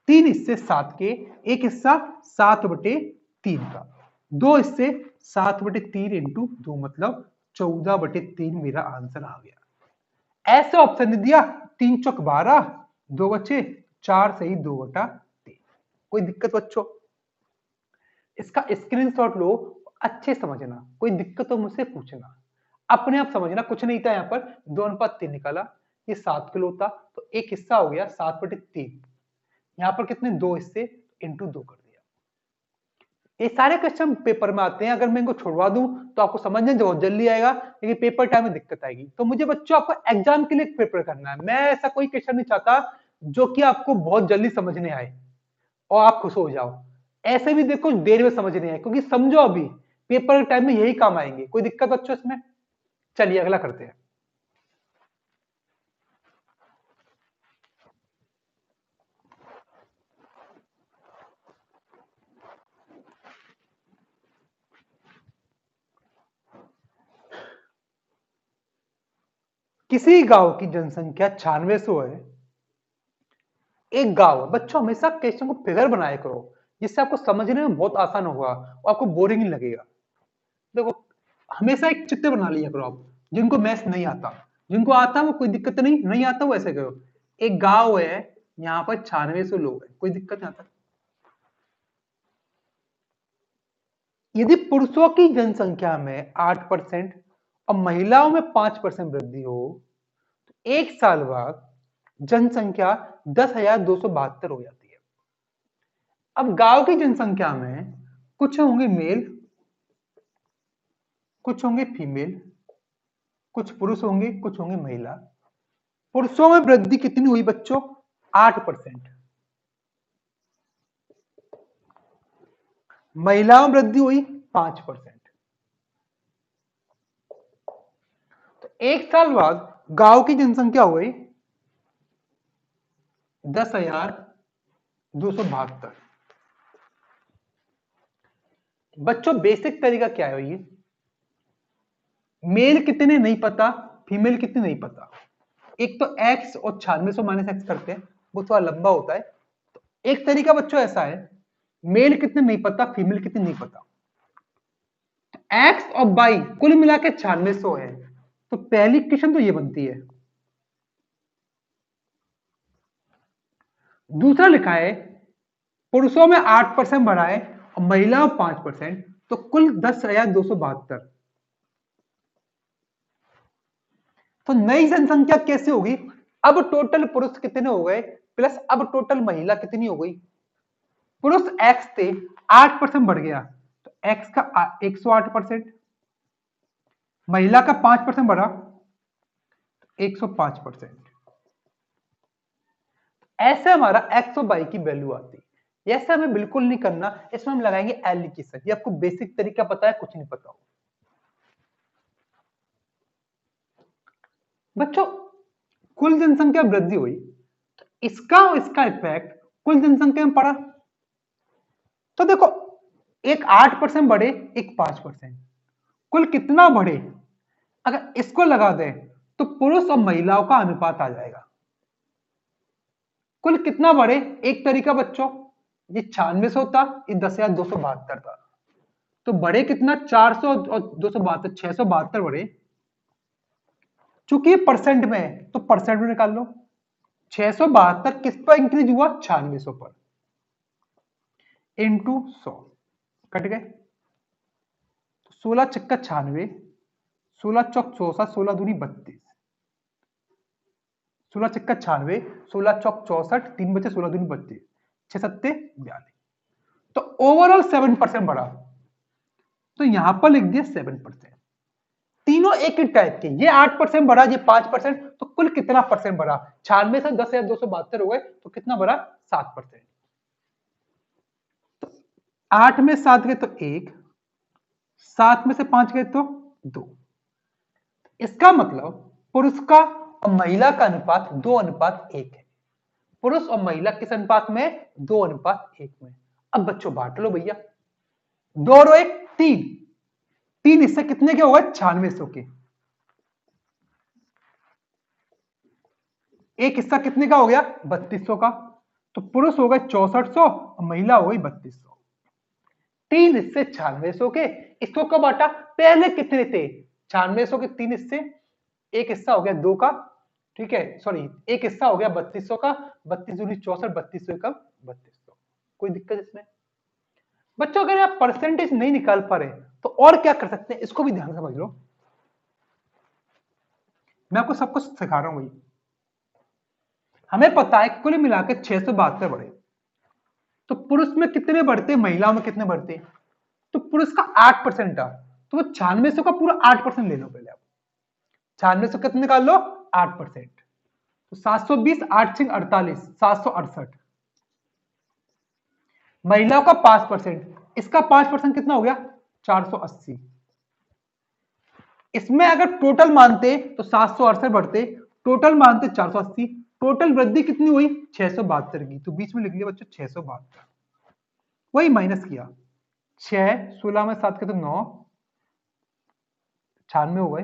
Speaker 1: 3 हिस्से 7 के, एक हिस्सा 7/3 का, 2 हिस्से 7/3 इंटू 2 मतलब 14/3 मेरा आंसर आ गया। ऐसे ऑप्शन ने दिया 3 चौक 12, 2 बचे 4 सही 2/3। कोई दिक्कत बच्चों? इसका स्क्रीनशॉट लो, अच्छे समझना, कोई दिक्कत हो मुझसे पूछना, अपने आप समझना, कुछ नहीं था। यहाँ पर 2:3 निकाला, ये 7 किलो था, तो एक हिस्सा हो गया 7/3, यहाँ पर कितने 2 हिस्से इंटू 2 कर दिया। ये सारे क्वेश्चन पेपर में आते हैं, अगर मैं इनको छुड़वा दूं तो आपको समझने बहुत जल्दी आएगा, लेकिन पेपर टाइम में दिक्कत आएगी। तो मुझे बच्चों आपको एग्जाम के लिए प्रिपेयर करना है, मैं ऐसा कोई क्वेश्चन नहीं चाहता जो कि आपको बहुत जल्दी समझने आए और आप खुश हो जाओ। ऐसे भी देखो देर में समझ नहीं आए, क्योंकि समझो अभी पेपर टाइम में यही काम आएंगे। कोई दिक्कत बच्चों इसमें? चलिए अगला करते हैं। किसी गांव की जनसंख्या 9600 है। एक गांव है बच्चों, हमेशा क्वेश्चन को फिगर बनाया करो, जिससे आपको समझने में बहुत आसान होगा और आपको बोरिंग नहीं लगेगा। देखो हमेशा एक चित्र बना लिया करो आप, जिनको मैथ्स नहीं आता, जिनको आता वो कोई दिक्कत नहीं, नहीं आता वो ऐसे करो। एक गांव है, यहाँ पर 9600 लोग हैं, कोई दिक्कत नहीं आता। यदि पुरुषों की जनसंख्या में 8% और महिलाओं में 5% वृद्धि हो, तो एक साल बाद जनसंख्या 10,272 हो जाती है। अब गांव की जनसंख्या में कुछ होंगे मेल, कुछ होंगे फीमेल, कुछ पुरुष होंगे, कुछ होंगे महिला। पुरुषों में वृद्धि कितनी हुई बच्चों? 8%। महिलाओं में वृद्धि हुई 5%। तो एक साल बाद गांव की जनसंख्या हुई 10,272। बच्चों बेसिक तरीका क्या है ये? मेल कितने नहीं पता, फीमेल कितने नहीं पता। एक तो x और 9600 माइनस एक्स करते हैं, वो थोड़ा लंबा होता है। तो एक तरीका बच्चों ऐसा है, मेल कितने नहीं पता, फीमेल कितने नहीं पता, x और y कुल मिला के 9600 है। तो पहली क्वेश्चन तो ये बनती है। दूसरा लिखा है पुरुषों में 8% बढ़ा है और महिलाओं 5%, तो कुल 10,272। तो नई जनसंख्या कैसे होगी? अब टोटल पुरुष कितने हो गए प्लस अब टोटल महिला कितनी हो गई। पुरुष x थे, 8% बढ़ गया, तो x का 108%, महिला का 5% बढ़ा, 105%। ऐसे हमारा x और y की वैल्यू आती है। ऐसे हमें बिल्कुल नहीं करना, इसमें हम लगाएंगे एलिकेशन। ये आपको बेसिक तरीका पता है, कुछ नहीं पता हो बच्चों। कुल जनसंख्या वृद्धि हुई, तो इसका और इसका इफेक्ट कुल जनसंख्या में पड़ा। तो देखो एक 8% बढ़े, एक 5%, कुल कितना बढ़े? अगर इसको लगा दें तो पुरुष और महिलाओं का अनुपात आ जाएगा। कुल कितना बढ़े? एक तरीका बच्चों, ये 9600 था, ये 10,272 था, तो बढ़े कितना? 400 और 272, 672 बढ़े। चूंकि ये परसेंट में है तो परसेंट में निकाल लो। 672 किस पर इंक्रीज हुआ? 9600 पर, इंटू 100, कट गए। 16 चक्का 96, 16 चौक 64, 16 दूनी 32, 16 चक्का 96, 16 चौक 64, 3 बचे, 16 दूनी 32, 6 सत्ते 42। तो ओवरऑल 7% बढ़ा, तो यहां पर लिख दिया 7%। तीनों एक ही टाइप के, ये 8% बढ़ा, ये 5%, तो कुल कितना परसेंट बढ़ा? 96 से 10,272 हो गए, तो कितना बढ़ा? 7%। तो 8 में 7 गए तो 1, 7 में से 5 गए तो 2, इसका मतलब पुरुष का और महिला का अनुपात 2:1 है। पुरुष और महिला किस अनुपात में? 2:1 में। अब बच्चों बांट लो भैया, 2 और 1 3, 3 हिस्से कितने के हो गए? 9600 के। एक हिस्सा कितने का हो गया? 3200 का। तो पुरुष हो गए 6400 और महिला हो गई 3200। 3 हिस्से 9600 के। इसको कब बांटा? पहले कितने थे? 9600 के 3 हिस्से, एक हिस्सा हो गया 2 का, ठीक है, सॉरी एक हिस्सा हो गया 3200 का, 32 दूनी 64, 3200 का 3200। कोई दिक्कत इसमें? बच्चों अगर आप परसेंटेज नहीं निकाल पा रहे तो और क्या कर सकते हैं, इसको भी ध्यान से समझ लो। मैं आपको सब कुछ सिखा रहा हूं भाई। हमें पता है कुल मिलाकर 672 बढ़े, तो पुरुष में कितने बढ़ते, महिलाओं में कितने बढ़ते? तो पुरुष का 8% था, तो वो 9600 का पूरा 8% ले लो पहले आप। 9600 कितने निकाल लो? 8%। तो 720, 8 6 48, 768। महिलाओं का 5%, इसका 5% कितना हो गया? 480। इसमें अगर टोटल मानते तो 768 बढ़ते, टोटल मानते 480, टोटल वृद्धि कितनी हुई? 672 की। तो बीच में लिख लिया बच्चों 672, वही माइनस किया। 6 16 में 7 के तो 9, 96 हो गए।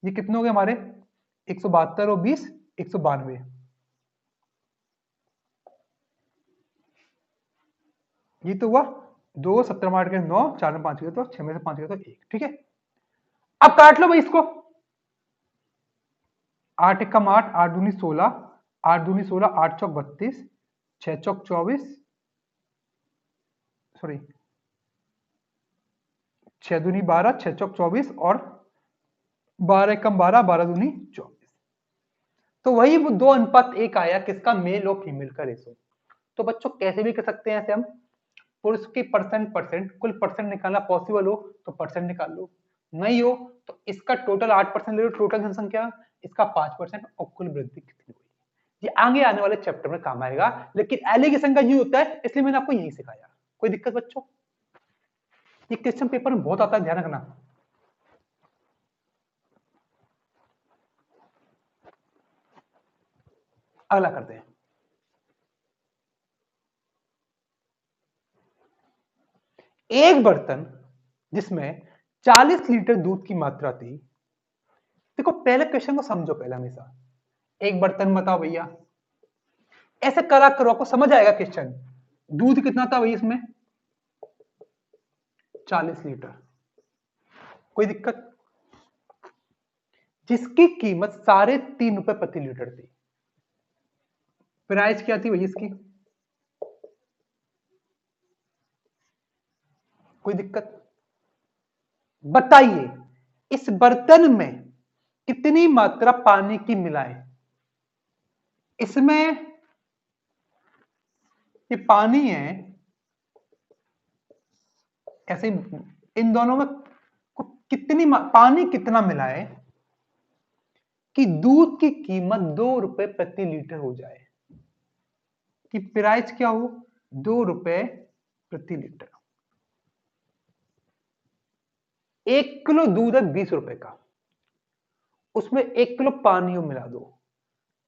Speaker 1: ये कितने हो गए हमारे? 172 और 20, 192। ये तो हुआ 2 17 में 8 के 9, 4 में 5 के तो 6 में से 5 के तो 1, ठीक है। अब काट लो भाई इसको। 8 एकम 8, 8 दूनी 16, 8 दूनी 16, 8 चौक 32, 6 चौक 24, सॉरी 6 दूनी 12, 6 चौक 24 और 12 एकम 12, 12 दूनी 24। तो वही वो 2:1 आया, किसका? मेल और फीमेल का रेशो। तो बच्चों कैसे भी कर सकते हैं ऐसे हम, पुरुष की परसेंट परसेंट कुल परसेंट निकालना पॉसिबल हो तो परसेंट निकाल लो, नहीं हो तो इसका टोटल 8% ले लो, टोटल जनसंख्या, इसका 5% और कुल वृद्धि कितनी हुई। ये आगे आने वाले चैप्टर में काम आएगा, लेकिन एलिगेशन का ये होता है, इसलिए मैंने आपको यही सिखाया। कोई दिक्कत बच्चों? ये क्वेश्चन पेपर में बहुत आता है, ध्यान रखना। अगला करते हैं। एक बर्तन जिसमें 40 लीटर दूध की मात्रा थी। देखो पहले क्वेश्चन को समझो पहले हमेशा। एक बर्तन बताओ भैया, ऐसे करा करो, आपको समझ आएगा क्वेश्चन। दूध कितना था भैया इसमें? 40 लीटर। कोई दिक्कत? जिसकी कीमत 3.5 रुपए प्रति लीटर थी। प्राइस क्या थी भैया इसकी? कोई दिक्कत? बताइए इस बर्तन में कितनी मात्रा पानी की मिलाएं? इसमें ये पानी है, ऐसे इन दोनों में कितनी पानी कितना मिलाए कि दूध की कीमत 2 रुपए प्रति लीटर हो जाए, कि प्राइस क्या हो? 2 रुपए प्रति लीटर। 1 किलो दूध है 20 रुपए का, उसमें 1 किलो पानी मिला दो,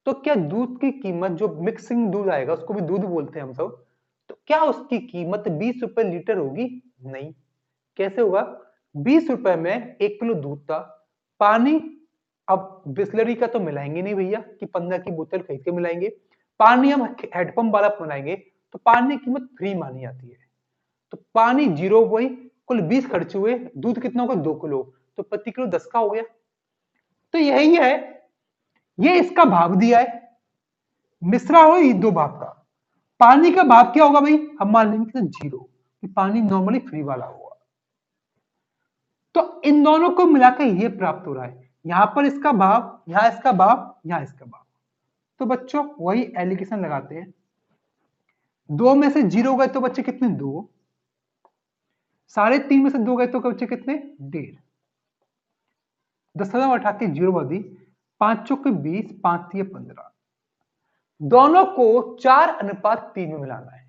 Speaker 1: तो क्या दूध की कीमत, जो मिक्सिंग दूध आएगा उसको भी दूध बोलते हैं हम सब, तो क्या उसकी कीमत 20 रुपए लीटर होगी? नहीं। कैसे होगा? 20 रुपए में 1 किलो दूध था, पानी अब बिस्लरी का तो मिलाएंगे नहीं भैया कि 15 की बोतल खरीद के मिलाएंगे, पानी हम हैंडपंप वाला बनाएंगे तो पानी की कीमत फ्री मानी जाती है। तो पानी 0 हुई, कुल 20 खर्च हुए, दूध कितना होगा? 2 किलो, तो प्रति किलो 10 का हो गया। तो यही है, ये इसका भाग दिया है, मिश्रा हो 2 भाग का। पानी का भाग क्या होगा भाई? हम मान लेंगे 0, कि पानी नॉर्मली फ्री वाला होगा। तो इन दोनों को मिलाकर ये प्राप्त हो रहा है, यहां पर इसका भाव, यहां इसका भाव, यहां इसका भाव। तो बच्चों वही एलिगेशन लगाते हैं। 2 में से 0 गए तो बच्चे कितने? 2। 3.5 में से 2 गए तो बच्चे कितने? 1.5। 10,000 उठा के 0 बदी, 5 चौके 20, 5 3 15। दोनों को 4:3 में मिलाना है।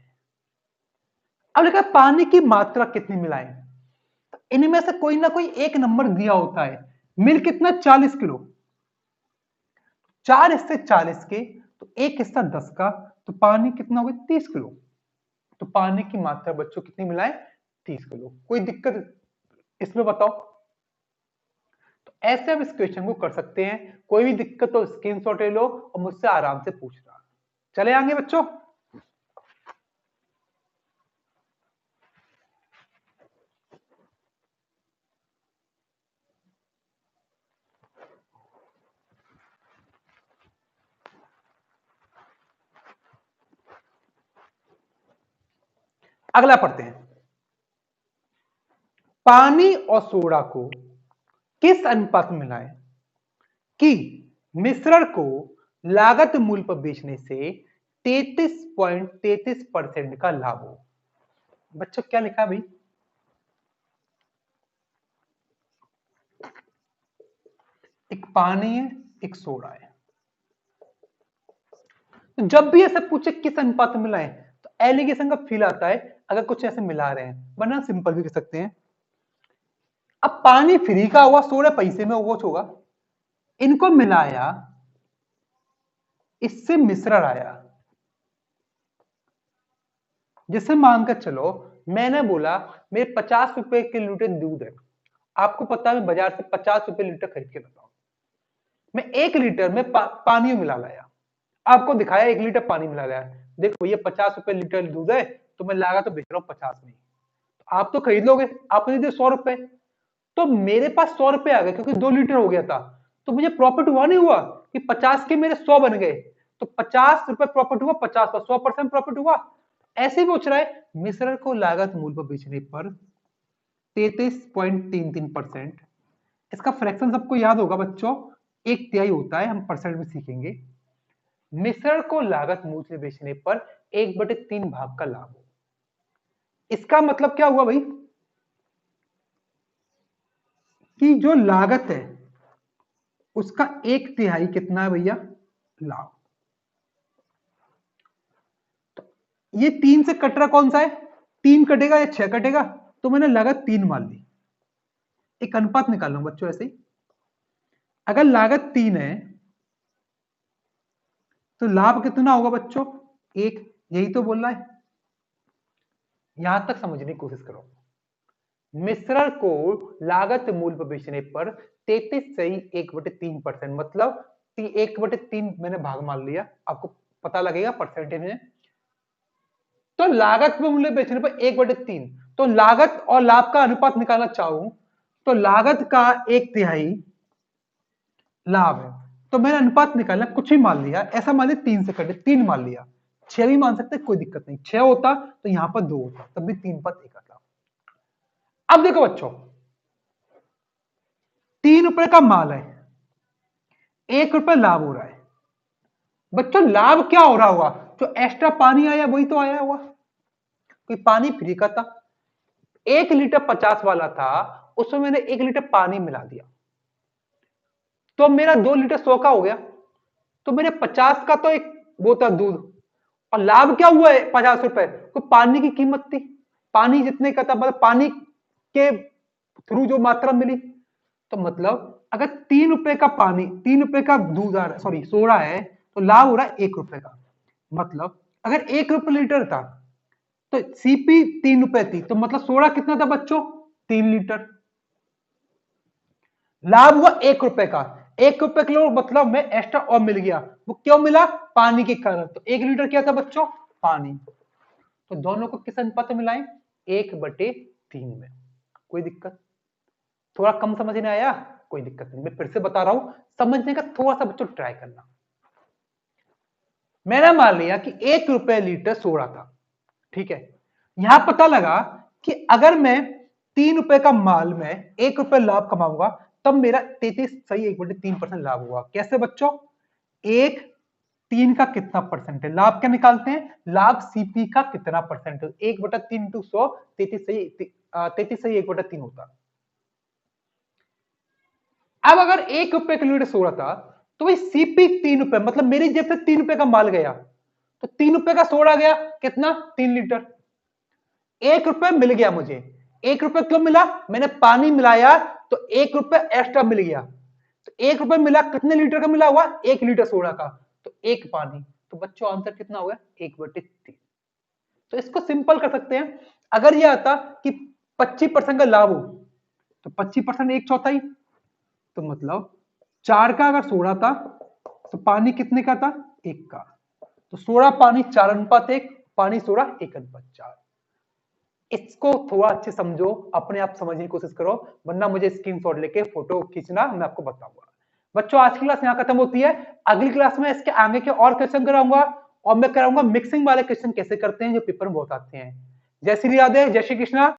Speaker 1: अब लिखा पानी की मात्रा कितनी मिलाएं, इनमें से कोई ना कोई एक नंबर दिया होता है, मिल कितना 40 किलो, 4 हिस्से 40 के, तो एक हिस्सा 10 का, तो पानी कितना हो गया 30 किलो। तो पानी की मात्रा बच्चों कितनी मिलाए 30 किलो। कोई दिक्कत इसमें बताओ। तो ऐसे हम इस क्वेश्चन को कर सकते हैं। कोई भी दिक्कत हो स्क्रीनशॉट ले लो और मुझसे आराम से पूछना। चले आगे बच्चों। अगला पढ़ते हैं। पानी और सोडा को किस अनुपात में मिलाएं कि मिश्रण को लागत मूल्य पर बेचने से 33.33% का लाभ हो। बच्चों क्या लिखा है भाई? एक पानी है, एक सोडा है। तो जब भी ऐसा पूछे किस अनुपात में मिलाएं, तो एलिगेशन का फील आता है अगर कुछ ऐसे मिला रहे हैं, वरना सिंपल भी कर सकते हैं। अब पानी फ्री का हुआ, सोडा पैसे में वो होगा। इनको मिलाया, इससे मिश्रण आया। जैसे मानकर चलो मैंने बोला मेरे 50 रुपए के लीटर दूध है, आपको पता है मैं बाजार से 50 रुपए लीटर खरीद के लाता हूं। मैं 1 लीटर में पानी मिला लाया, आपको दिखाया 1 लीटर पानी मिला लाया। देखो ये 50 रुपए लीटर दूध है, तो मैं लागा तो बेच रहा हूँ 50 में। तो आप तो खरीद लोगे, आपने दिए 100 रुपए, तो मेरे पास 100 रुपए आ गए क्योंकि 2 लीटर हो गया था। तो मुझे प्रॉफिट हुआ नहीं हुआ कि 50 के मेरे 100 बन गए। तो 50 रुपए प्रॉफिट हुआ, 50 पर 100% प्रॉफिट हुआ। ऐसे ही पूछ रहा है मिश्रण को लागत मूल्य पर बेचने पर 33.33%। इसका फ्रैक्शन सबको याद होगा बच्चों, 1/3 होता है, हम परसेंट में सीखेंगे। मिश्रण को लागत मूल्य से बेचने पर 1/3 भाग का लाभ हो। इसका मतलब क्या हुआ भाई कि जो लागत है उसका 1/3 कितना है भैया लाभ। तो ये 3 से कट रहा कौन सा है, 3 कटेगा या 6 कटेगा, तो मैंने लागत 3 मान ली। एक अनुपात निकाल लो बच्चों ऐसे ही। अगर लागत 3 है तो लाभ कितना होगा बच्चों 1, यही तो बोल रहा है। यहां तक समझने की कोशिश करो। मिश्रण को लागत मूल्य पर बेचने पर 33.1/3%, मतलब 1/3 मैंने भाग मान लिया, आपको पता लगेगा परसेंटेज में। तो लागत में मूल्य बेचने पर 1/3, तो लागत और लाभ का अनुपात निकालना चाहूं तो लागत का 1/3 लाभ है। तो मैंने अनुपात निकालना, कुछ ही मान लिया, ऐसा मान लिया 3 से कटे, 3 मान लिया। 6 भी मान सकते, कोई दिक्कत नहीं। 6 होता तो यहां पर 2 होता, तब भी 3 पर 1 आता। अब देखो बच्चों, 3 रुपए का माल है, 1 रुपए लाभ हो रहा है। बच्चों लाभ क्या हो रहा होगा, जो एक्स्ट्रा पानी आया वही तो आया होगा, कोई पानी फ्री का था। 1 लीटर 50 वाला था, उसमें मैंने 1 लीटर पानी मिला दिया, तो मेरा 2 लीटर 100 का हो गया। तो मेरे 50 का तो एक वो था दूध, और लाभ क्या हुआ है 50 रुपए, तो पानी की कीमत थी, पानी जितने का था, मतलब पानी के थ्रू जो मात्रा मिली। तो मतलब अगर 3 रुपए का पानी, 3 रुपए का दूध आ रहा, सॉरी सोडा है, तो लाभ हो रहा है 1 रुपए का। मतलब अगर 1 रुपए लीटर था तो सीपी 3 रुपए थी, तो मतलब सोडा कितना था बच्चों 3 लीटर। लाभ हुआ 1 रुपए का, 1 रुपए किलो, मतलब में एक्स्ट्रा और मिल गया। वो क्यों मिला, पानी के कारण। तो 1 लीटर क्या था बच्चों पानी। तो दोनों को किस अनुपात में मिलाएं 1/3 में। कोई दिक्कत, थोड़ा कम समझ में आया, कोई दिक्कत नहीं, मैं फिर से बता रहा हूं, समझने का थोड़ा सा बच्चों ट्राई करना। मैंने मान लिया कि 1 रुपए लीटर सोडा था, ठीक है। यहां पता लगा कि अगर मैं 3 रुपए का माल में 1 रुपए लाभ कमाऊंगा, तब मेरा 33.1/3% लाभ हुआ। कैसे बच्चों, 1/3 का कितना परसेंट है, लाभ क्या निकालते हैं, लाभ सीपी का कितना परसेंट है, 1/3 इंटू 100, 33.1/3 होता। अब अगर 1 रुपए किलो लीटर सोडा था, तो भाई सीपी 3 रुपए, मतलब मेरी जेब से 3 रुपए का माल गया, तो 3 रुपए का सोडा गया कितना 3 लीटर। 1 रुपए मिल गया मुझे, 1 रुपए क्यों मिला, मैंने पानी मिलाया तो 1 रुपए एक्स्ट्रा मिल गया। तो 1 रुपए मिला, कितने लीटर का मिला हुआ? 1 लीटर सोडा का, तो 1 पानी। तो बच्चों आंसर कितना हो गया? 1/3। तो इसको सिंपल कर सकते हैं। अगर ये आता कि 25% का लाभ हो, तो 25% 1/4, तो मतलब 4 का अगर सोडा था तो पानी कितने का था? 1 का। तो सोडा पानी 4:1, पानी सोडा 1:4। इसको थोड़ा अच्छे समझो, अपने आप समझने की कोशिश करो, वरना मुझे स्क्रीनशॉट लेके फोटो खींचना, मैं आपको बताऊंगा। बच्चों आज की क्लास यहाँ खत्म होती है। अगली क्लास में इसके आगे के और क्वेश्चन कराऊंगा, और मैं कराऊंगा मिक्सिंग वाले क्वेश्चन कैसे करते हैं, जो पेपर में बहुत आते हैं। जय श्री राधे, जय श्री कृष्णा।